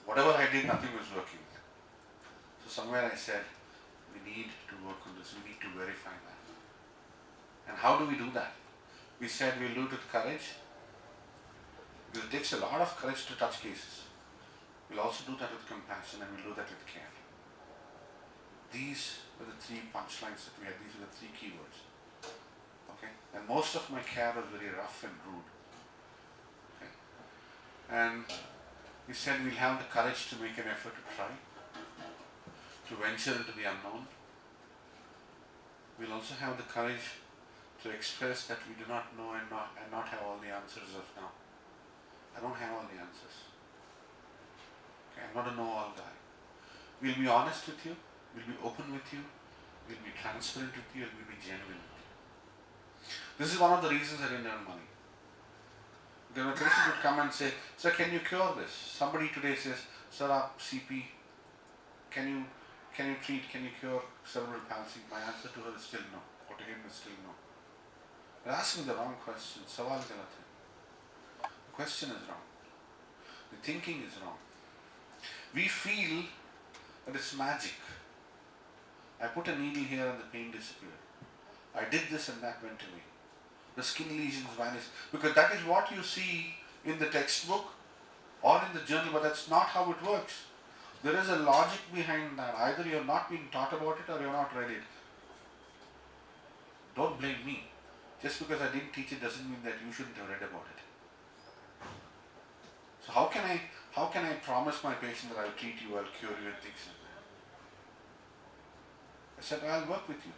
Whatever I did, nothing was working. So somewhere I said, we need to work on this, we need to verify that. And how do we do that? We said we'll do it with courage, because it takes a lot of courage to touch cases. We'll also do that with compassion, and we'll do that with care. These were the three punchlines that we had, these were the three keywords. Okay? And most of my care was very rough and rude. Okay? And we said we'll have the courage to make an effort to try, to venture into the unknown. We'll also have the courage to express that we do not know and not have all the answers of now. I don't have all the answers. Okay, I'm not a know-all guy. We'll be honest with you, we'll be open with you, we'll be transparent with you, and we'll be genuine with you. This is one of the reasons I didn't earn money. Then a patient would come and say, sir, can you cure this? Somebody today says, sir, CP, can you treat, can you cure cerebral palsy? My answer to her is still no, or to him is still no. You're asking the wrong question. Sawal galat hai. The question is wrong. The thinking is wrong. We feel that it's magic. I put a needle here and the pain disappeared. I did this and that went away. The skin lesions vanished. Because that is what you see in the textbook or in the journal, but that's not how it works. There is a logic behind that. Either you're not being taught about it or you're not read it. Don't blame me. Just because I didn't teach it doesn't mean that you shouldn't have read about it. So how can I promise my patient that I'll treat you, I'll cure you and things like that? I said, I'll work with you.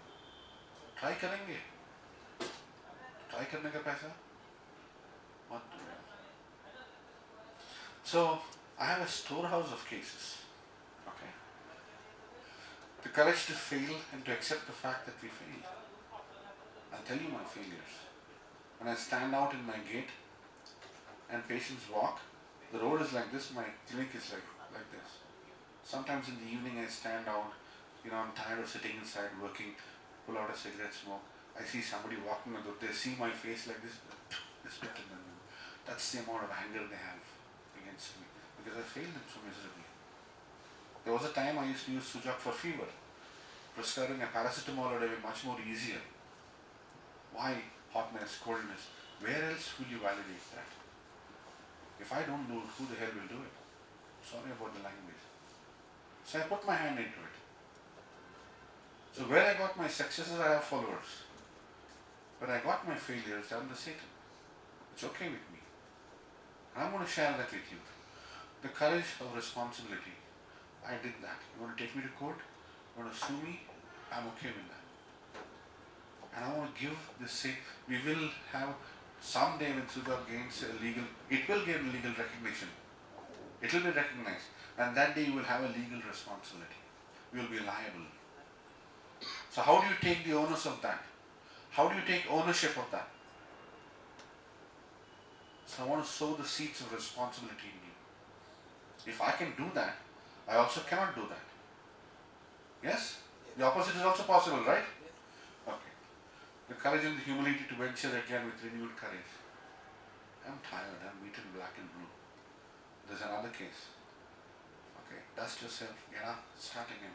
Try karenge. Try karne ka paisa? What do you? So I have a storehouse of cases. Okay. The courage to fail and to accept the fact that we failed. I'll tell you my failures. When I stand out in my gate and patients walk, the road is like this, my clinic is like this. Sometimes in the evening I stand out, I'm tired of sitting inside working, pull out a cigarette, smoke. I see somebody walking on the road, they see my face like this, they spit in them. That's the amount of anger they have against me, because I failed them so miserably. There was a time I used to use Sujok for fever. Prescribing a paracetamol would have been much more easier. Why hotness, coldness? Where else will you validate that? If I don't do it, who the hell will do it? Sorry about the language. So I put my hand into it. So where I got my successes, I have followers. Where I got my failures, I'm the Satan. It's okay with me. I'm going to share that with you. The courage of responsibility. I did that. You want to take me to court? You want to sue me? I'm okay with that. And I want to give this say, we will have someday when Sujok gains a legal, it will gain legal recognition. It will be recognized. And that day you will have a legal responsibility. You will be liable. So how do you take the onus of that? How do you take ownership of that? So I want to sow the seeds of responsibility in you. If I can do that, I also cannot do that. Yes? The opposite is also possible, right? Okay. The courage and the humility to venture again with renewed courage. I'm tired, I'm beaten black and blue. There's another case. Okay, dust yourself, get up, start again.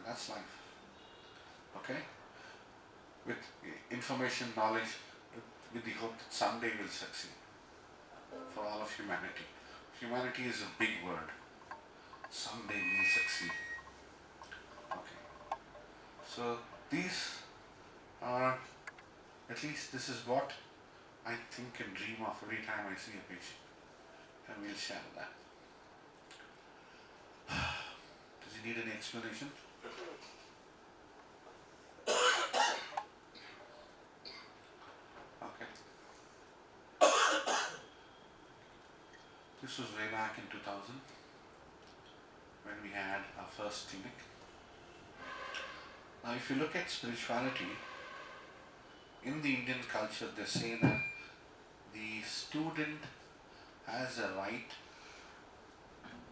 That's life. Okay? With information, knowledge, with the hope that someday we'll succeed. For all of humanity. Humanity is a big word. Someday we'll succeed. Okay. So these are, at least this is what I think and dream of every time I see a patient. And we'll share that. Does he need any explanation? Okay. This was way back in 2000 when we had our first clinic. Now if you look at spirituality, in the Indian culture they say that the student has a right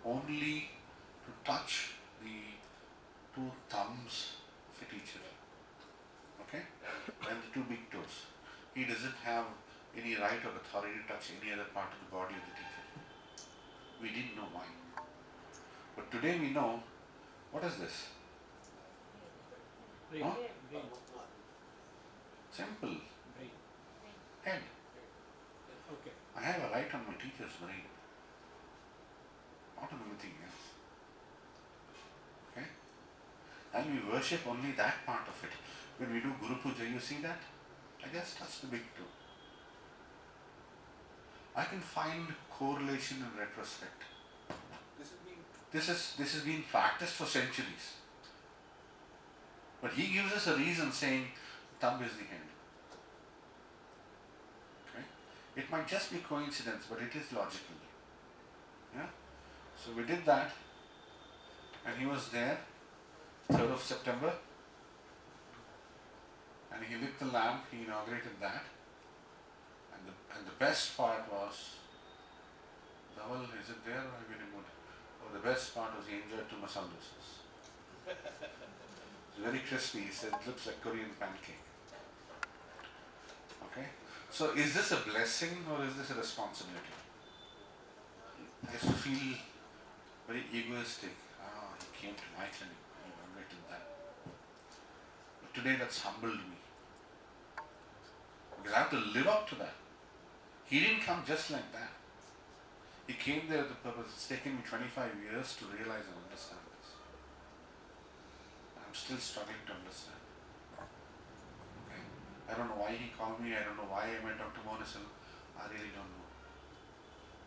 only to touch the two thumbs of a teacher. Okay? And the two big toes. He doesn't have any right or authority to touch any other part of the body of the teacher. We didn't know why. But today we know, what is this? Brain. Huh? Brain. Simple. Brain. Head. Okay. I have a right on my teacher's brain. Not on anything else. Okay? And we worship only that part of it. When we do Guru Puja, you see that? I guess that's the big two. I can find correlation in retrospect. This has been practiced for centuries. But he gives us a reason saying thumb is the hand. Okay? It might just be coincidence, but it is logical. Yeah? So we did that, and he was there, 3rd of September, and he lit the lamp, he inaugurated that, and the best part was, Dhaval, is it there or have you removed? Oh, the best part was he enjoyed 2 masala dosas. It's very crispy, he said, it looks like Korean pancake. Okay? So is this a blessing or is this a responsibility? I used to feel very egoistic. He came to my clinic, he inaugurated that. But today that's humbled me. Because I have to live up to that. He didn't come just like that. He came there with the purpose. It's taken me 25 years to realize and understand this. I'm still struggling to understand. Okay? I don't know why he called me. I don't know why I met Dr. Monisal. I really don't know.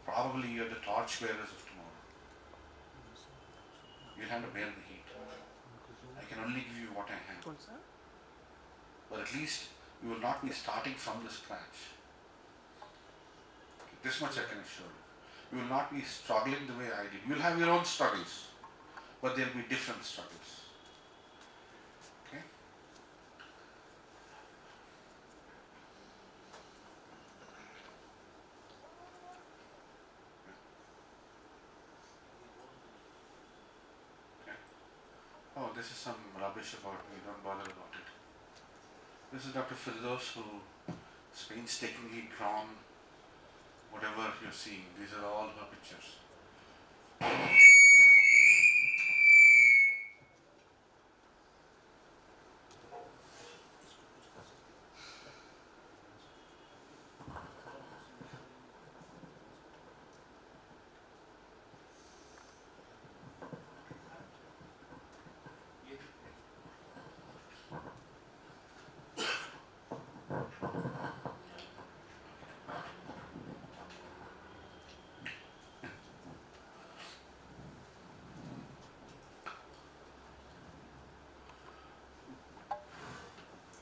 Probably you're the torch bearers of tomorrow. You'll have to bear the heat. I can only give you what I have. But at least you will not be starting from the scratch. This much I can assure you. You will not be struggling the way I did. You will have your own struggles, but there will be different struggles. Okay? Okay. Oh, this is some rubbish about me. Don't bother about it. This is Dr. Firdaus who's painstakingly drawn whatever you're seeing. These are all her pictures.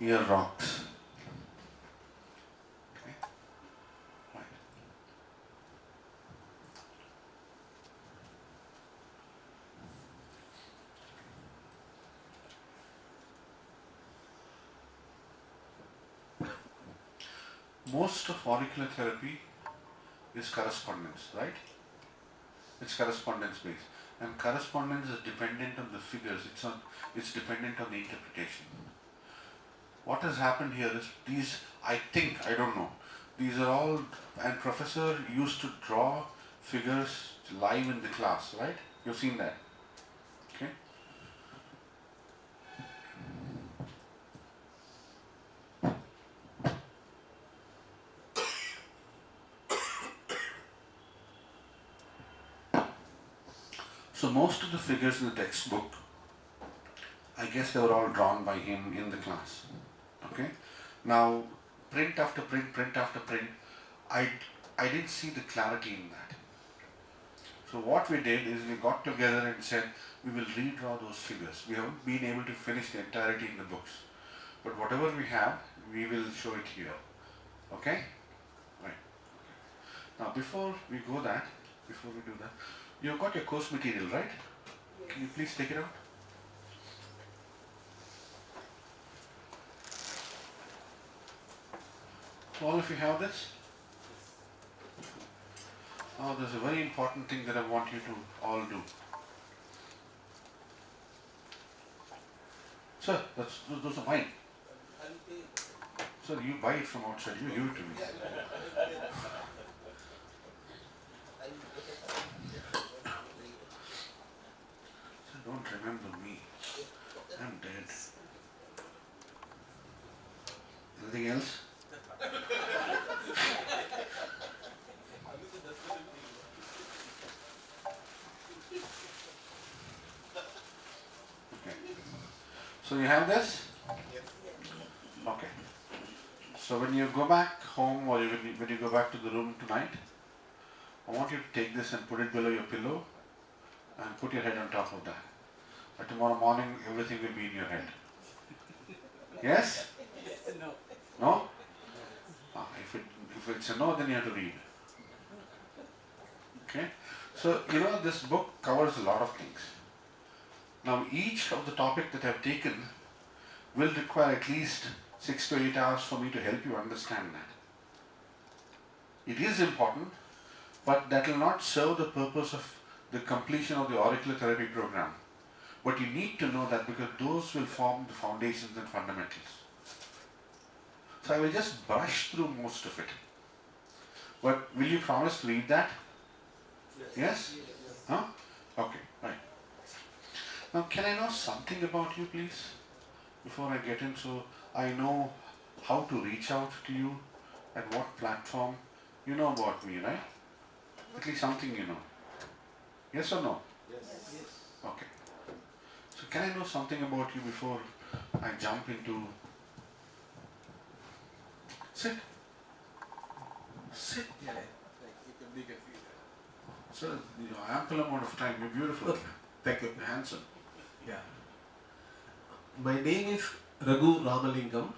ear rocks. Okay. Right. Most of auricular therapy is correspondence, right? It's correspondence based. And correspondence is dependent on the figures, it's dependent on the interpretation. What has happened here is these, I think, I don't know, these are all, and professor used to draw figures live in the class, right? You've seen that, okay? So most of the figures in the textbook, I guess they were all drawn by him in the class, okay? Now, print after print, I didn't see the clarity in that. So what we did is we got together and said, we will redraw those figures. We haven't been able to finish the entirety in the books. But whatever we have, we will show it here. Okay? Right. Now before we do that, you've got your course material, right? Can you please take it out? So all of you have this? Oh, there's a very important thing that I want you to all do. Sir, those are mine. Sir, you buy it from outside, you give it to me. Sir, don't remember me. I'm dead. Anything else? Okay. So you have this? Okay. So when you go back home or when you go back to the room tonight, I want you to take this and put it below your pillow and put your head on top of that. But tomorrow morning everything will be in your head. Yes? No. No? If it's a no, then you have to read. Okay? So, this book covers a lot of things. Now, each of the topic that I've taken will require at least 6 to 8 hours for me to help you understand that. It is important, but that will not serve the purpose of the completion of the auricular therapy program. But you need to know that because those will form the foundations and fundamentals. So I will just brush through most of it. But will you promise to read that? Yes? Huh? Okay, right. Now can I know something about you, please? Before I get in, so I know how to reach out to you, at what platform. You know about me, right? At least something you know. Yes or no? Yes. Okay. So can I know something about you before I jump into... Sit. Sit. Yeah, like you can feel that. Sir, ample amount of time. You're beautiful. Okay. Thank you. You're handsome. Yeah. My name is Raghu Ramalingam,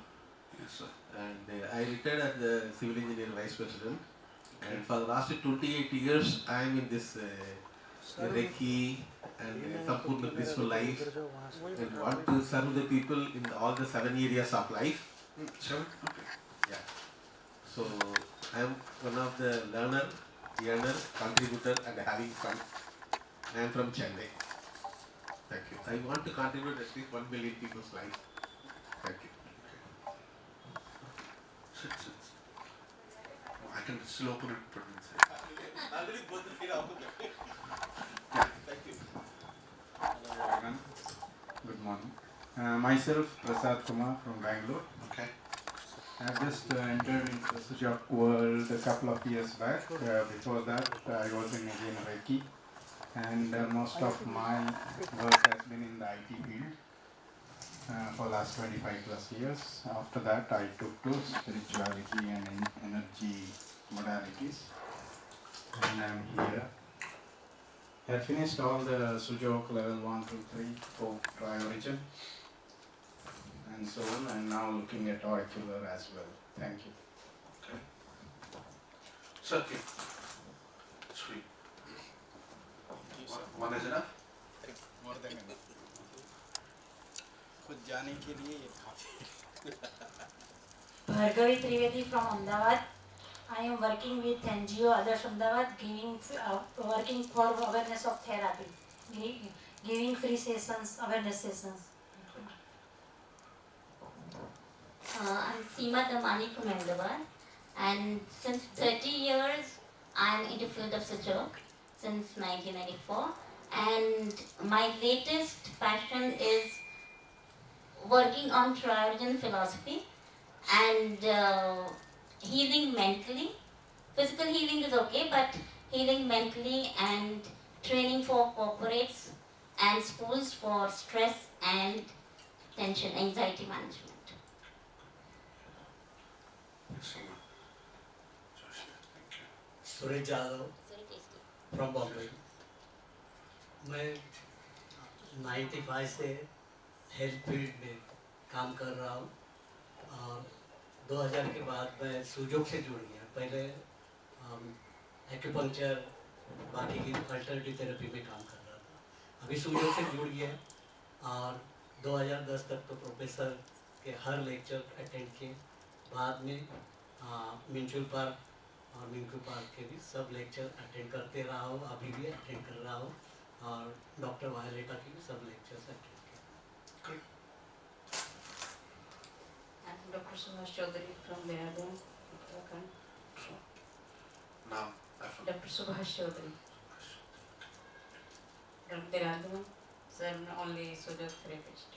Yes, sir. and I retired as the civil engineer vice president. And for the last 28 years, I am in this Reiki and Sampurna peaceful life, and want to serve the people in all the 7 areas of life. 7? Okay. Yeah. So I am one of the learner, contributor, and having fun. I am from Chennai. Thank you. I want to contribute at least 1 million people's life. Thank you. Sit. Oh, I can still open it, put it inside. Already both the feet are open. Yeah. Thank you. Hello everyone. Good morning. Myself Prasad Kumar from Bangalore. Okay. I have just entered into the Sujok world a couple of years back. Before that, I was in again Reiki, and most of my work has been in the IT field for last 25 plus years. After that, I took to spirituality and energy modalities, and I am here. I have finished all the Sujok level 1, 2, 3, 4 try origin, and so on, and now looking at auricular as well. Thank you. Okay. Circuit. Three. One is enough? More than enough. खुद जाने के लिए ये काफी. Bhargavi Trivedi from Ahmedabad. I am working with NGO Others Ahmedabad, working for awareness of therapy, giving free sessions, awareness sessions. I'm Seema Damani from Ahmedabad, and since 30 years I'm in the field of Sujok since 1994, and my latest passion is working on Trajan philosophy and healing mentally. Physical healing is okay, but healing mentally and training for corporates and schools for stress and tension, anxiety management. Seema. Joshi, thank you. Suresh Yadav Very tasty. From Bombay. मैं 95 से health field में काम कर रहा हूँ और 2000 के बाद मैं सुजोक से जुड़ गया. पहले एक्यूपंक्चर बाकी की अल्टरनेटिव थेरेपी में काम कर रहा था. अभी सुजोक से जुड़ गया और 2010 तक तो प्रोफेसर के हर लेक्चर अटेंड किए. बाद में म्यूचुअल पार्क और मिंकू पार्क के भी सब लेक्चर अटेंड करते रहा हूँ. अभी भी अटेंड कर रहा हूँ और डॉक्टर वायलेटा की भी सब लेक्चर्स अटेंड किए. I'm Dr. Subhash Chaudhary from Dehradun, Uttarakhand. Now, I forgot. Dr. Subhash Chaudhary from Dehradun. So I'm only Sujok therapist.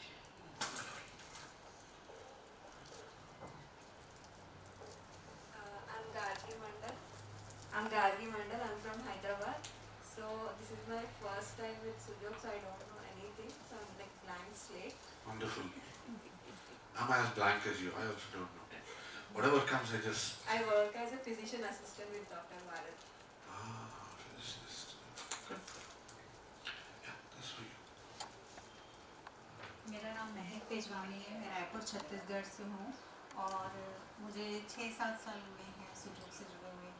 I'm Gargi Mandal. I'm from Hyderabad. So this is my first time with Sujok, so I don't know anything. So I'm like blank slate. Wonderful. I'm as blank as you. I also don't know. Whatever comes, I just. I work as a physician assistant with Dr. Bharat. This is good. Yeah, that's for you. मेरा नाम महक तेजवानी है. मैं रायपुर छत्तीसगढ़ से हूँ और मुझे 6-7 साल हुए हैं सुजोक से जुड़े हुए.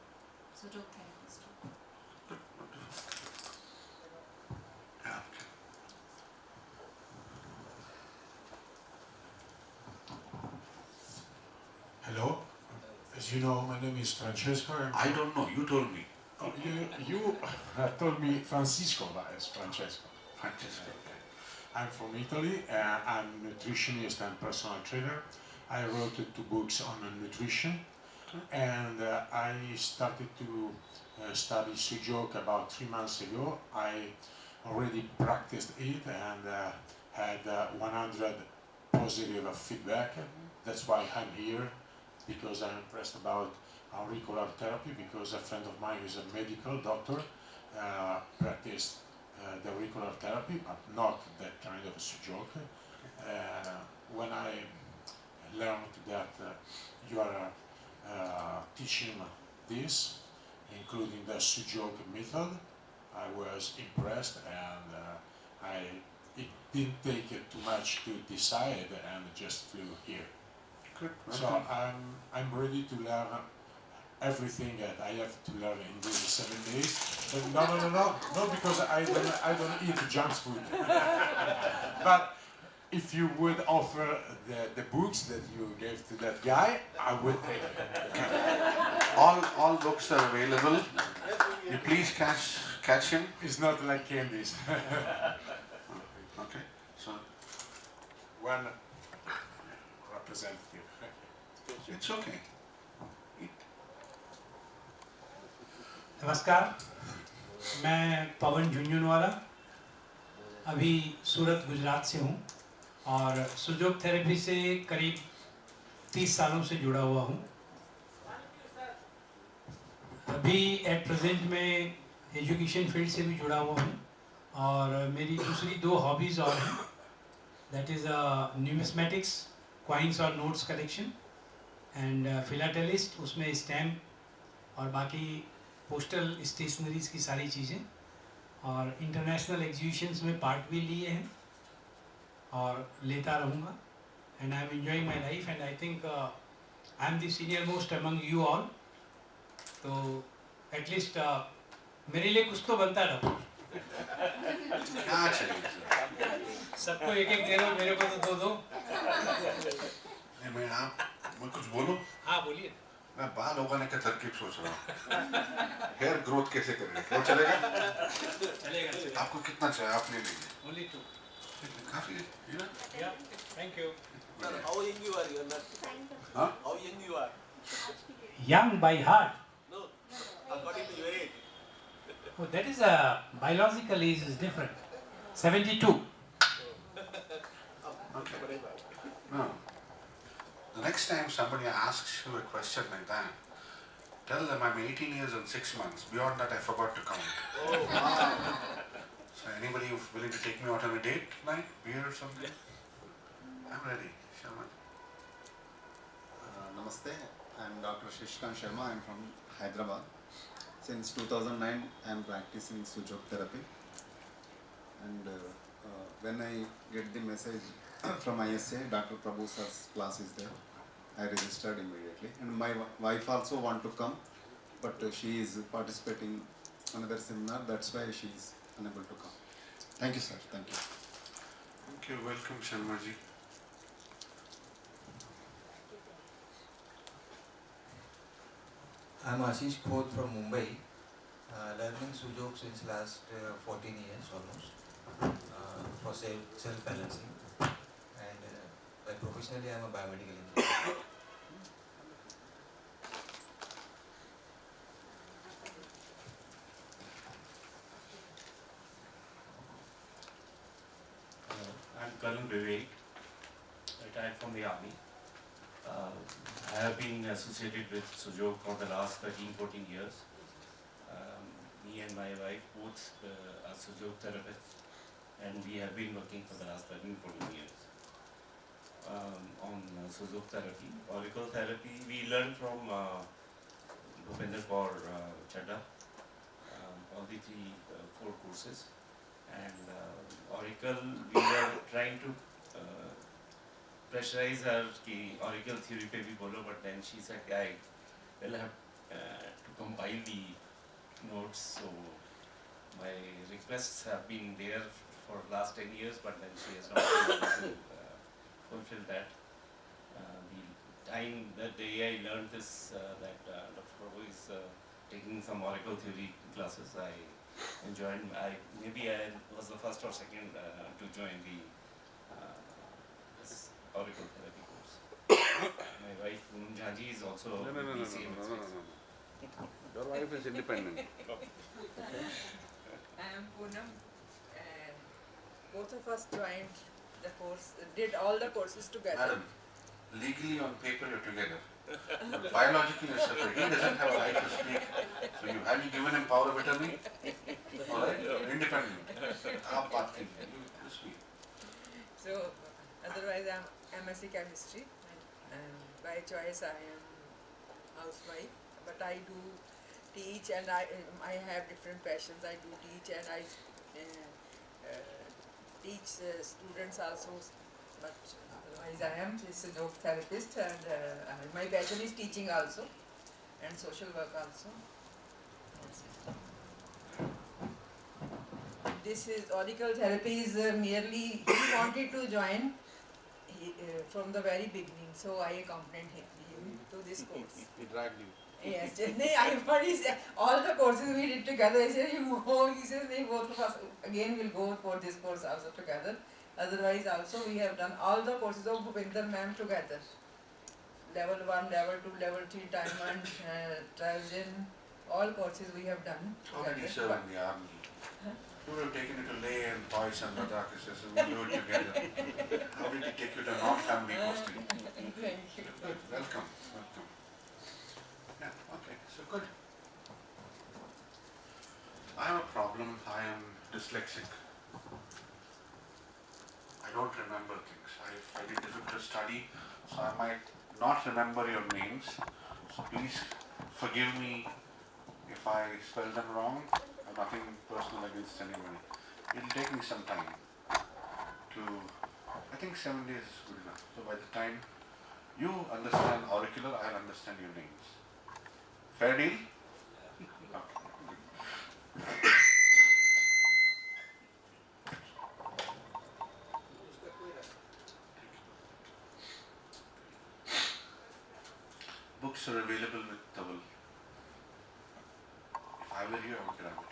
सुजोक थेरेपिस्ट हूँ. Good, wonderful. Yeah, okay. Hello. As you know, my name is Francesco. I don't know. You told me. Oh, you told me Francisco as Francesco. Francesco. I'm from Italy. I'm a nutritionist and personal trainer. I wrote 2 books on nutrition, and I started to study Sujok about 3 months ago. I already practiced it and had 100 positive feedback. That's why I'm here, because I'm impressed about auricular therapy, because a friend of mine who's a medical doctor practiced the auricular therapy, but not that kind of Sujok. When I learned that you are teaching this, including the Sujok method, I was impressed, and it didn't take too much to decide, and just flew here. Good. So I'm ready to learn everything that I have to learn in these 7 days. But no, because I don't eat junk food. But if you would offer the books that you gave to that guy, I would take it. All books are available. You please catch him. It's not like candies. Okay. So One representative. it's okay. नमस्कार, मैं पवन झुंझुनवाला अभी सूरत गुजरात से हूँ और Sujok therapy से करीब 30 सालों से जुड़ा हुआ हूँ. अभी एट प्रेजेंट में एजुकेशन फील्ड से भी जुड़ा हुआ हूँ और मेरी दूसरी 2 हॉबीज़ और हैं. दैट इज़ न्यूमिस्मेटिक्स, कॉइन्स और नोट्स कलेक्शन, एंड फिलाटेलिस्ट, उसमें स्टैम्प और बाकी पोस्टल स्टेशनरीज़ की सारी चीज़ें, और इंटरनेशनल एग्जीबिशंस में पार्ट भी लिए हैं और लेता रहूँगा. and I'm enjoying my life, and I think I'm the senior most among you all. So at least मेरे लिए कुछ तो बनता रहो. क्या चाहिए सर? सबको एक एक दे दो, मेरे को तो दो दो. मैं कुछ बोलूं? हाँ बोलिए. मैं बाल उगाने का तरकीब सोच रहा हूँ. हेयर ग्रोथ कैसे करें? वो चलेगा? चलेगा. आपको कितना चाहिए? आप ले लीजिए. Only two. काफी, you know? Yeah. Thank you. Sir, how young you are? You are not. Huh? How young you are? Young by heart. No, according to your age. Oh, that is a biological age is different. 72. Okay. No. The next time somebody asks you a question like that, tell them I'm 18 years and 6 months. Beyond that, I forgot to count. Oh, wow. So anybody who's willing to take me out on a date tonight, beer or something? I'm ready. Sharma. Namaste, I'm Dr. Shishkan Sharma. I'm from Hyderabad. Since 2009, I'm practicing Sujok therapy. And when I get the message from ISA, Dr. Prabhu sir's class is there, I registered immediately. And my wife also want to come, but she is participating in another seminar. That's why she is unable to come. Thank you, sir. Thank you. Thank you. Welcome, Sharma ji. I'm Ashish Khoth from Mumbai, learning Sujok since last 14 years almost for self-balancing, and by professionally I'm a biomedical engineer. I'm Colonel Vivek, retired from the army. I have been associated with Sujok for the last 13-14 years. Me and my wife both are Sujok therapists, and we have been working for the last 13-14 years on Sujok therapy. Auricular therapy we learned from Bhupinder Kaur Chadha, all the four courses. And Auricle, we are trying to pressurize her कि Auricle theory पे भी बोलो, but then she said I will have to compile the notes. So my requests have been there for last 10 years, but then she has not been able to fulfill that. The time that day I learned this, that Dr. Prabhu is taking some Auricle theory classes, I enjoyed. Maybe I was the first or second to join the this Auricle therapy course. My wife Poonam Jhanji is also No. same. Your wife is independent. I am Poonam. Both of us joined the course, did all the courses together. Madam, legally on paper you're together. But biologically you're separate. He doesn't have a right to speak. So have you given him power of attorney? Alright? Independent. आप बात कीजिए. You speak. So, otherwise I'm MSc chemistry, and by choice I am housewife, but I do teach, and I have different passions. I do teach, and I teach students also, but otherwise I am a Sujok therapist, and my passion is teaching also, and social work also. This is Auricular therapy is merely, he wanted to join from the very beginning, so I accompanied him to this course. He dragged you. Yes, but he said, all the courses we did together, he said, you go, he says, they both of us again will go for this course also together. Otherwise also we have done all the courses of Bhupinder ma'am together. Level 1, level 2, level 3, diamond, Trajan, all courses we have done How together. did you serve in the army? You would have taken you to Leh and Boys and Ladakh, he says, we'll do it together. How did he take you to a non-family posting? Thank you. Welcome. Yeah, okay, so good. I have a problem. I am dyslexic. I don't remember things. I find it difficult to study, so I might not remember your names. So please forgive me if I spell them wrong. I have nothing personal against anybody. It will take me some time to I think 7 days is good enough. So by the time you understand auricular, I'll understand your names. Fair deal? Okay. Books are available with towel. If I were you, I would grab it.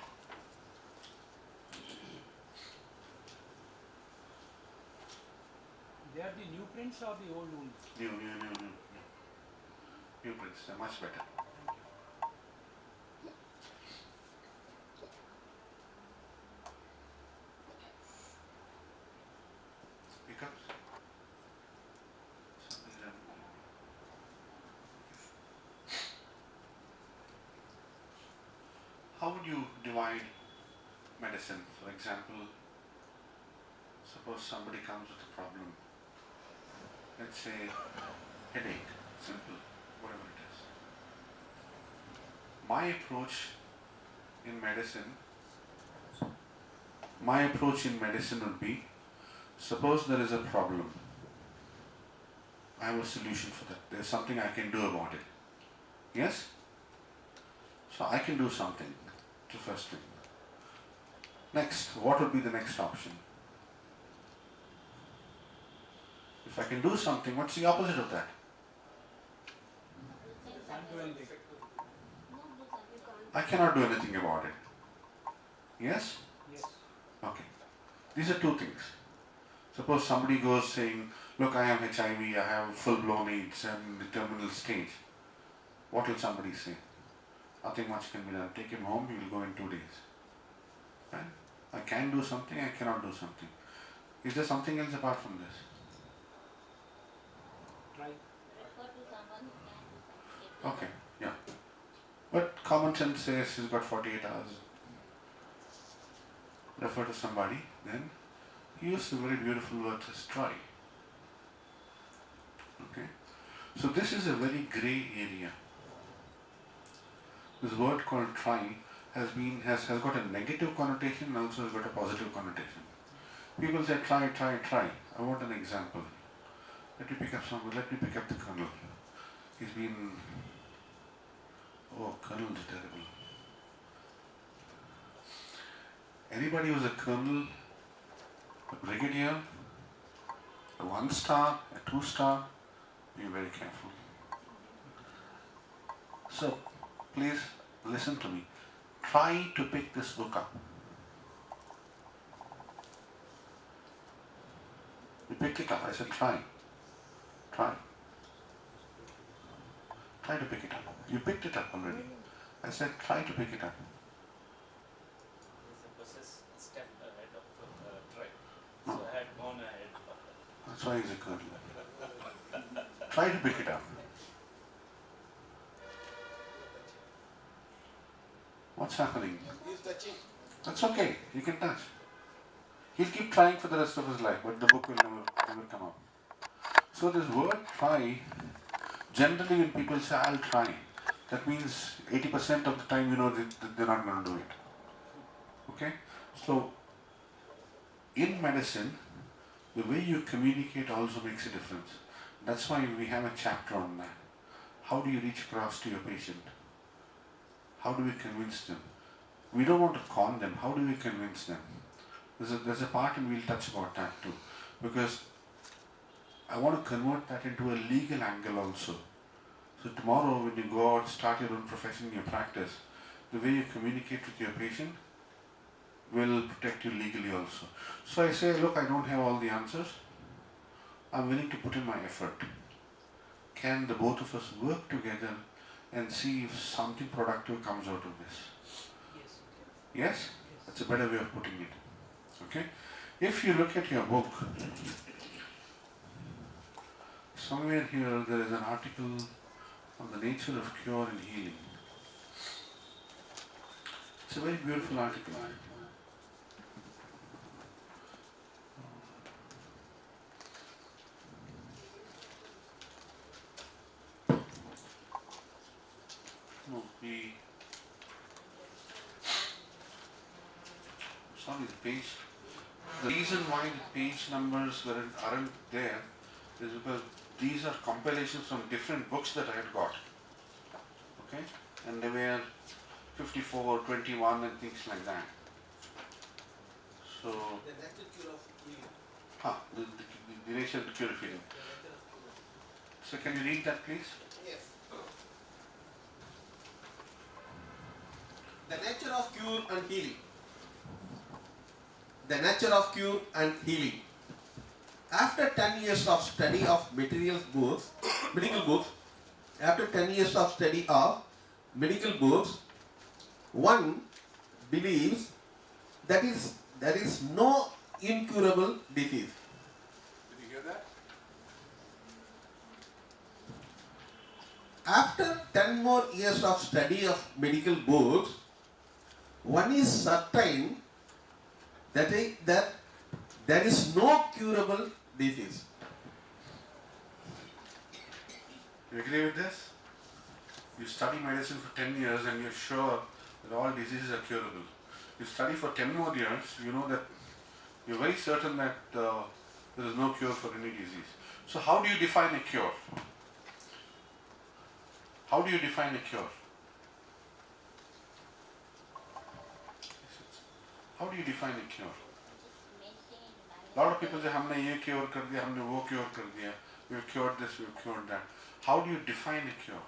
They are the new prints or the old ones? New prints, they're much better. Pickups? How would you divide medicine? For example, suppose somebody comes with a problem. Let's say headache, simple, whatever it is. My approach in medicine would be, suppose there is a problem. I have a solution for that. There's something I can do about it. Yes? So I can do something. The first thing. Next, what would be the next option? If I can do something, what's the opposite of that? I cannot do anything about it. Yes? Yes. Okay. These are two things. Suppose somebody goes saying, look, I have HIV, I have full-blown AIDS, I'm in the terminal stage. What will somebody say? Nothing much can be done. Take him home, he will go in 2 days. Right? I can do something, I cannot do something. Is there something else apart from this? Try. Okay, yeah. But common sense says he's got 48 hours. Refer to somebody, then he used a very beautiful word as try. Okay? So this is a very grey area. This word called try has got a negative connotation and also has got a positive connotation. People say try. I want an example. Let me pick up the colonel. He's been, colonel is terrible. Anybody who's a colonel, a brigadier, a 1-star, a 2-star, be very careful. So, please listen to me. Try to pick this book up. You picked it up. I said try. Try. Try to pick it up. You picked it up already. I said try to pick it up. It's a step ahead of try. So I had gone ahead of that. That's why he's a colonel. Try to pick it up. What's happening? He's touching. That's okay. He can touch. He'll keep trying for the rest of his life, but the book will never come up. So this word try, generally when people say, I'll try, that means 80% of the time you know that they're not going to do it. Okay? So, in medicine, the way you communicate also makes a difference. That's why we have a chapter on that. How do you reach across to your patient? How do we convince them? We don't want to con them. How do we convince them? There's a part and we'll touch about that too. Because I want to convert that into a legal angle also. So tomorrow when you go out, start your own profession, your practice, the way you communicate with your patient will protect you legally also. So I say, look, I don't have all the answers. I'm willing to put in my effort. Can the both of us work together and see if something productive comes out of this? Yes. Yes? That's a better way of putting it. Okay? If you look at your book, somewhere here there is an article on the nature of cure and healing. It's a very beautiful article. No, the page The reason why the page numbers aren't there is because these are compilations from different books that I had got. Okay? And they were 54, 21 and things like that. So, The natural cure of healing. the natural cure of healing. So can you read that please? Yes. The nature of cure and healing. The nature of cure and healing. After 10 years of study of medical books, after 10 years of study of medical books, one believes that there is no incurable disease. Did you hear that? After 10 more years of study of medical books, one is certain that there is no curable disease. You agree with this? You study medicine for 10 years and you're sure that all diseases are curable. You study for 10 more years, you know that you're very certain that there is no cure for any disease. So how do you define a cure? How do you define a cure? How do you define a cure? A lot of people say, हमने ये cure कर दिया, हमने वो cure कर दिया. We've cured this, we've cured that. How do you define a cure?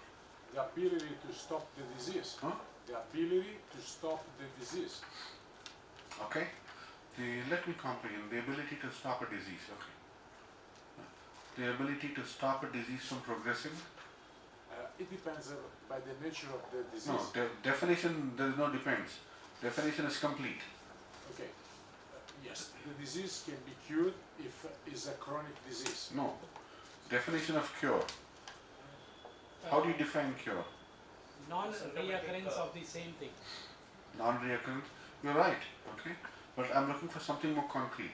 The ability to stop the disease. Huh? The ability to stop the disease. Okay? Let me comprehend. The ability to stop a disease. Okay. The ability to stop a disease from progressing? It depends by the nature of the disease. No, definition, there is no depends. Definition is complete. Okay. Yes, the disease can be cured if it's a chronic disease. No. Definition of cure. How do you define cure? Non-reoccurrence of the same thing. Non-reoccurrence? You're right. Okay. But I'm looking for something more concrete.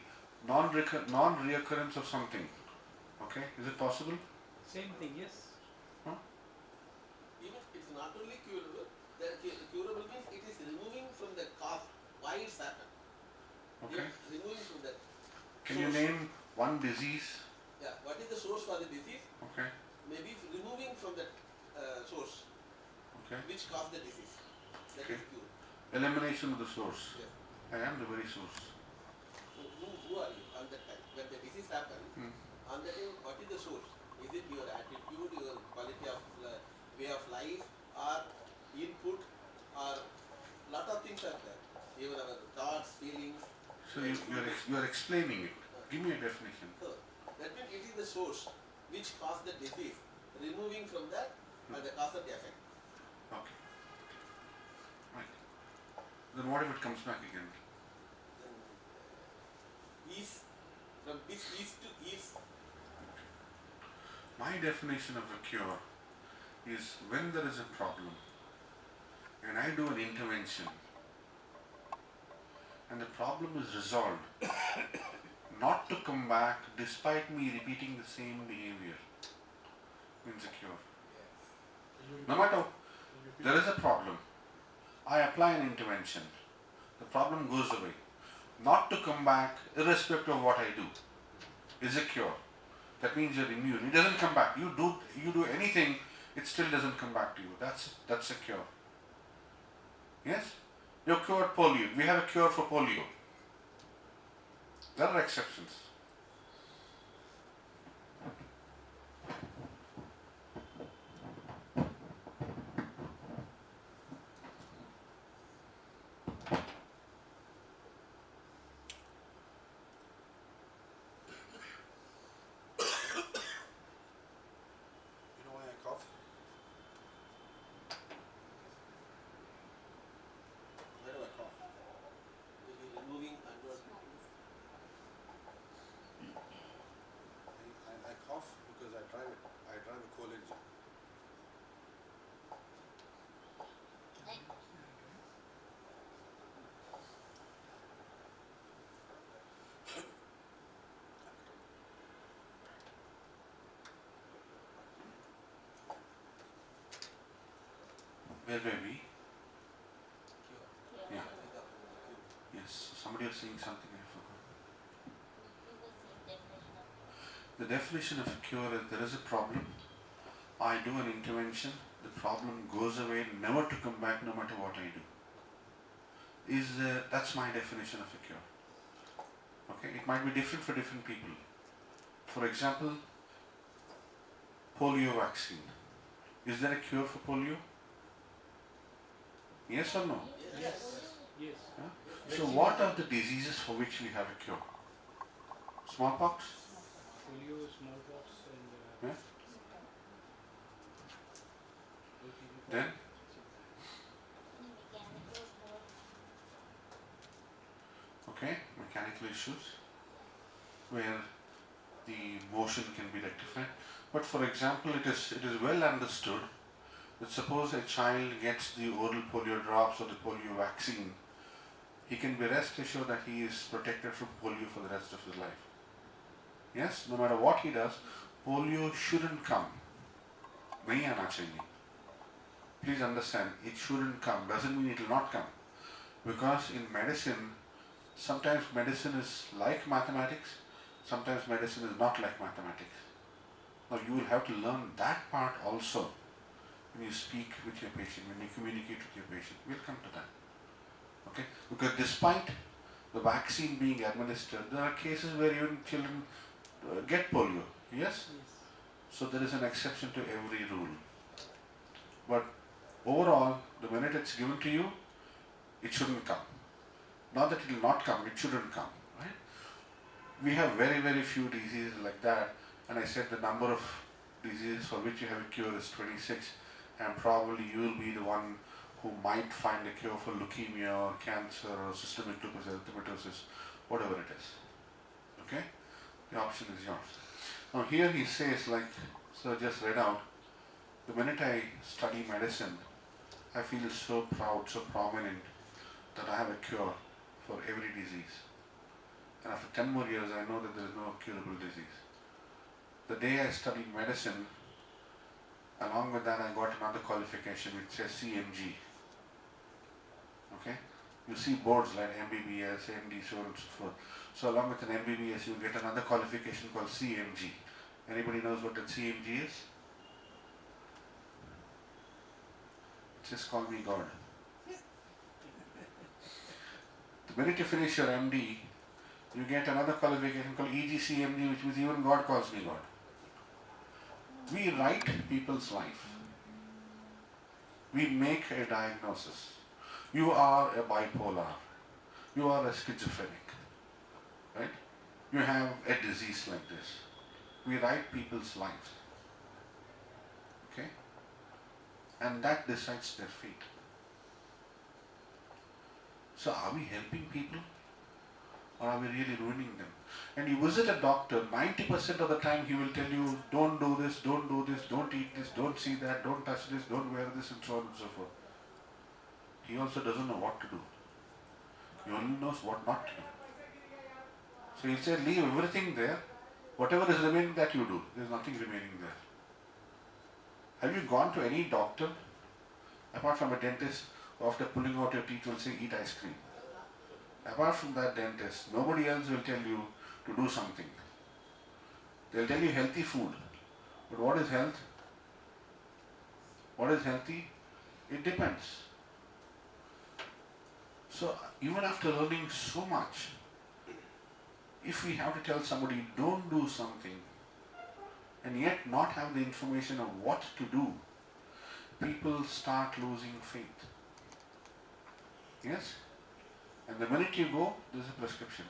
Non-reoccurrence of something. Okay. Is it possible? Same thing, yes. Huh? Even it's not only curable, curable means it is removing from the cause why it's happened. Okay. Removing from that. Can you name one disease? Yeah, what is the source for the disease? Okay. Maybe removing from that source, Okay. which caused the disease. That Okay. is cure. Elimination of the source. Yes. I am the very source. So who are you on that time? When the disease happened, on that time, what is the source? Is it your attitude, your quality of way of life, or input, or lot of things are there. Even our thoughts, feelings. So you are explaining it. Give me a definition. So that means it is the source which caused the disease. Removing from that and the cause of the effect. Okay. Right. Then what if it comes back again? Ease, from this ease to ease. My definition of a cure is when there is a problem and I do an intervention and the problem is resolved, not to come back despite me repeating the same behavior, means a cure. No matter, there is a problem, I apply an intervention, the problem goes away. Not to come back irrespective of what I do is a cure. That means you're immune. It doesn't come back. You do anything, it still doesn't come back to you. That's a cure. Yes? You're cured polio. We have a cure for polio. There are exceptions. You know why I cough? Why do I cough? Maybe removing adverse. I cough because I drive a coal engine. Where were we? Yeah. Yes. Somebody was saying something I forgot. The definition of a cure is there is a problem, I do an intervention, the problem goes away, never to come back no matter what I do. That's my definition of a cure. Okay, it might be different for different people. For example, polio vaccine. Is there a cure for polio? Yes or no? Yes. Yes. Yeah? So what are the diseases for which we have a cure? Smallpox? Polio, smallpox, and Yeah? Then? Okay, mechanical issues where the motion can be rectified. But for example, it is well understood that suppose a child gets the oral polio drops or the polio vaccine, he can be rest assured that he is protected from polio for the rest of his life. Yes, no matter what he does, polio shouldn't come. Nahi aana chahiye. Please understand, it shouldn't come. Doesn't mean it will not come. Because in medicine, sometimes medicine is like mathematics, sometimes medicine is not like mathematics. Now you will have to learn that part also when you speak with your patient, when you communicate with your patient. We'll come to that. Okay? Because despite the vaccine being administered, there are cases where even children get polio. Yes? So there is an exception to every rule. But overall, the minute it's given to you, it shouldn't come. Not that it will not come, it shouldn't come. Right? We have very, very few diseases like that, and I said the number of diseases for which you have a cure is 26, and probably you will be the one who might find a cure for leukemia or cancer or systemic lupus erythematosus, whatever it is. Okay? The option is yours. Now here he says, like Sir just read out, the minute I study medicine, I feel so proud, so prominent that I have a cure for every disease. And after 10 more years, I know that there is no curable disease. The day I studied medicine, along with that I got another qualification which says CMG. Okay? You see boards like MBBS, MD, so on and so forth. So along with an MBBS, you get another qualification called CMG. Anybody knows what that CMG is? Just call me God. The minute you finish your MD, you get another qualification called EGCMD, which means even God calls me God. We write people's life. We make a diagnosis. You are a bipolar. You are a schizophrenic. Right? You have a disease like this. We write people's lives. Okay? And that decides their fate. So are we helping people? Or are we really ruining them? And you visit a doctor, 90% of the time he will tell you, don't do this, don't do this, don't eat this, don't see that, don't touch this, don't wear this, and so on and so forth. He also doesn't know what to do. He only knows what not to do. So he'll say, leave everything there. Whatever is remaining, that you do. There's nothing remaining there. Have you gone to any doctor, apart from a dentist, who after pulling out your teeth will say, eat ice cream? Apart from that dentist, nobody else will tell you to do something. They'll tell you healthy food. But what is health? What is healthy? It depends. So even after learning so much, if we have to tell somebody don't do something and yet not have the information of what to do, people start losing faith. Yes? And the minute you go, there's a prescription.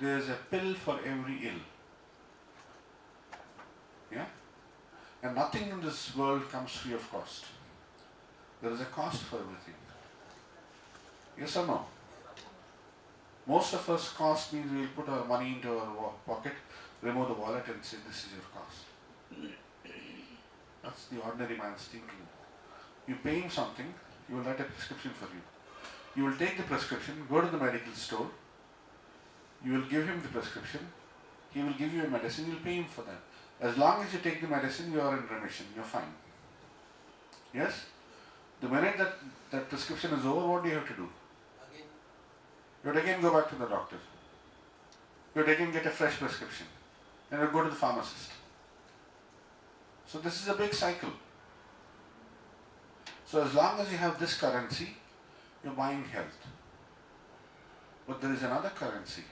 There's a pill for every ill. Yeah? And nothing in this world comes free of cost. There is a cost for everything. Yes or no? Most of us, cost means we'll put our money into our pocket, remove the wallet and say, this is your cost. That's the ordinary man's thinking. You pay him something, he will write a prescription for you. You will take the prescription, go to the medical store, you will give him the prescription, he will give you a medicine, you will pay him for that. As long as you take the medicine, you are in remission, you are fine. Yes? The minute that prescription is over, what do you have to do? You have to again go back to the doctor. You have to again get a fresh prescription. and you go to the pharmacist. So this is a big cycle. So as long as you have this currency, you're buying health. But there is another currency.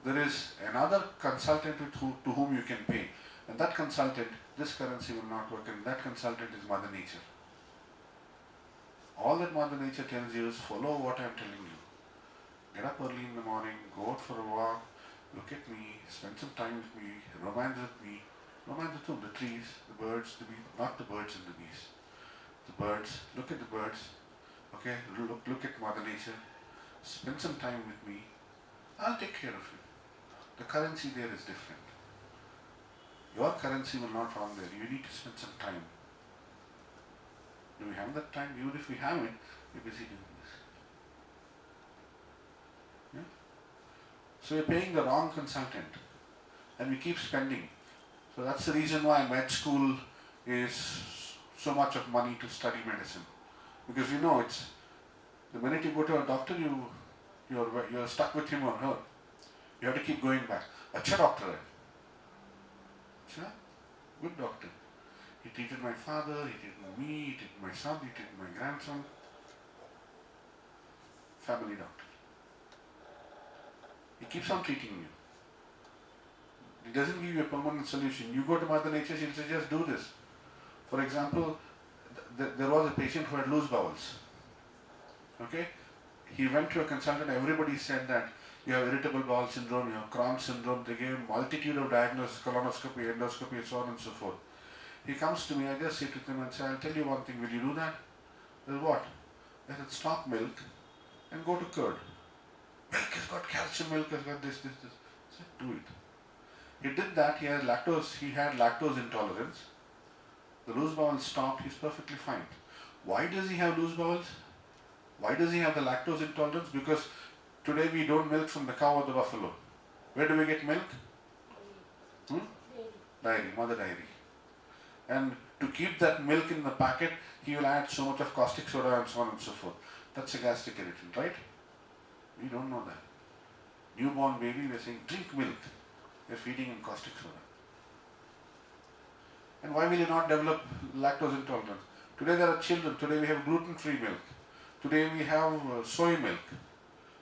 There is another consultant to whom you can pay. And that consultant, this currency will not work, and that consultant is Mother Nature. All that Mother Nature tells you is follow what I'm telling you. Get up early in the morning, go out for a walk, look at me, spend some time with me, romance with me. Romance with whom? The trees, the birds, the bees, not the birds and the bees. The birds, look at the birds, okay, look at Mother Nature, spend some time with me, I'll take care of you. The currency there is different. Your currency will not run there, you need to spend some time. Do we have that time? Even if we have it, we're busy doing this. Yeah? So we're paying the wrong consultant and we keep spending. So that's the reason why med school is so much of money to study medicine. Because you know it's, the minute you go to a doctor, you're stuck with him or her. You have to keep going back. Acha doctor hai. Acha? Good doctor. He treated my father, he treated me, he treated my son, he treated my grandson. Family doctor. He keeps on treating you. He doesn't give you a permanent solution. You go to Mother Nature, she'll say, just do this. For example, there was a patient who had loose bowels. Okay? He went to a consultant, everybody said that you have irritable bowel syndrome, you have Crohn's syndrome, they gave him multitude of diagnoses, colonoscopy, endoscopy, so on and so forth. He comes to me, I just sit with him and say, I'll tell you one thing, will you do that? I said, what? I said, stop milk and go to curd. Milk has got calcium, milk has got this. I said, do it. He did that, he had lactose intolerance. The loose bowels stopped, he's perfectly fine. Why does he have loose bowels? Why does he have the lactose intolerance? Because today we don't milk from the cow or the buffalo. Where do we get milk? Dairy, mother dairy. And to keep that milk in the packet, he will add so much of caustic soda and so on and so forth. That's a gastric irritant, right? We don't know that. Newborn baby, we're saying, drink milk. We're feeding him caustic soda. And why will you not develop lactose intolerance? Today there are children, today we have gluten-free milk. Today we have soy milk.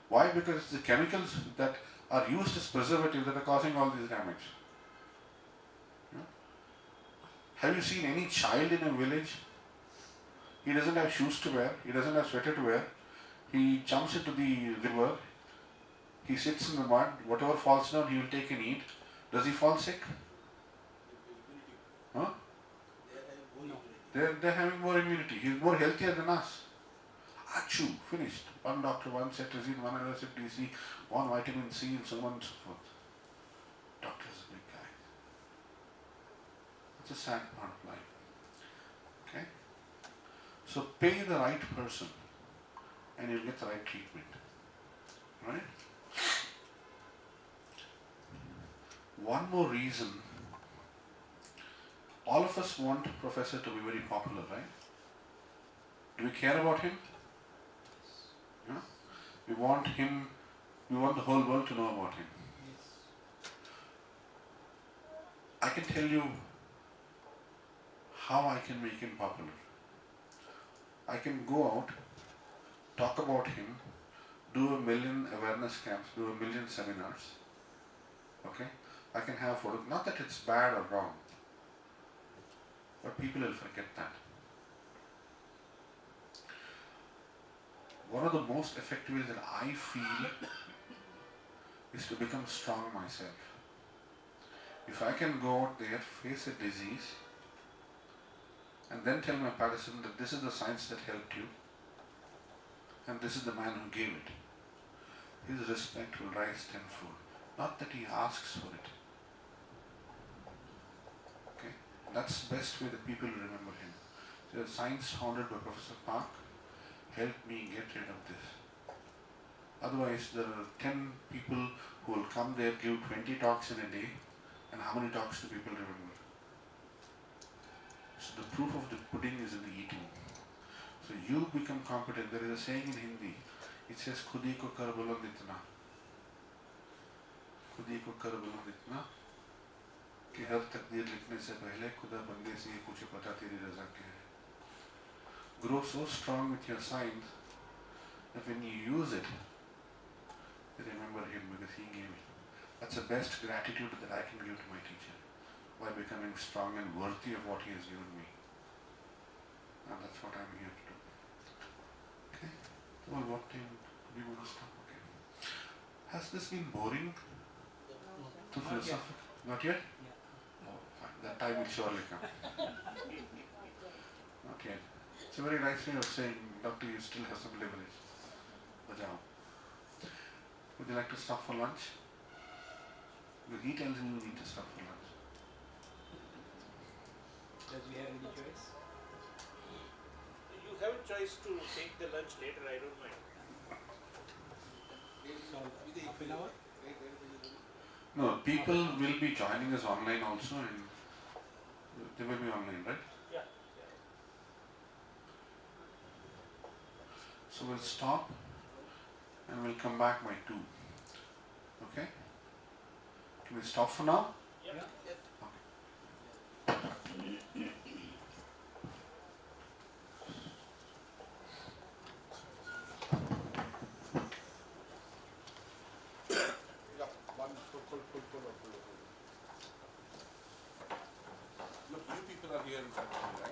Why? Because it's the chemicals that are used as preservatives that are causing all this damage. Yeah? Have you seen any child in a village? He doesn't have shoes to wear, he doesn't have sweater to wear. He jumps into the river, he sits in the mud, whatever falls down he will take and eat. Does he fall sick? Huh? They're having more immunity. He's more healthier than us. Achoo, finished. One doctor, one cetirizine, one other DC, one vitamin C, and so on and so forth. Doctor's a big guy. It's a sad part of life. Okay? So pay the right person and you'll get the right treatment. Right? One more reason. All of us want Professor to be very popular, right? Do we care about him? Yeah? We want him, we want the whole world to know about him. I can tell you how I can make him popular. I can go out, talk about him, do 1 million awareness camps, do 1 million seminars. Okay? I can have photos. Not that it's bad or wrong, but people will forget that. One of the most effective ways that I feel is to become strong myself. If I can go out there, face a disease, and then tell my participant that this is the science that helped you, and this is the man who gave it, his respect will rise tenfold. Not that he asks for it. Okay? That's the best way that people remember him. So the science founded by Professor Park helped me get rid of this. Otherwise, there are 10 people who will come there, give 20 talks in a day, and how many talks do people remember? So the proof of the pudding is in the eating. So you become competent. There is a saying in Hindi. It says, "Khudi ko kar buland itna." Khudi ko kar buland itna. कि हर तकदीर लिखने से पहले खुदा बंदे से ये पूछे पता तेरी रजा क्या है. Grow so strong with your signs that when you use it, remember him because he gave it. That's the best gratitude that I can give to my teacher by becoming strong and worthy of what he has given me. And that's what I'm here to do. Okay? Well, what time do you want to stop? Okay. Has this been boring to philosophical? Not yet? Oh, fine. That time will surely come. Not yet. It's a very nice way of saying, doctor, you still have some leverage. Bajao. Would you like to stop for lunch? Because he tells me you need to stop for lunch. Does we have any choice? You have a choice to take the lunch later, I don't mind. So, half an hour? No, people will be joining us online also, and they will be online, right? Yeah. So we'll stop and we'll come back by 2. Okay? Can we stop for now? Yeah. Look, you people are here in front of me, right?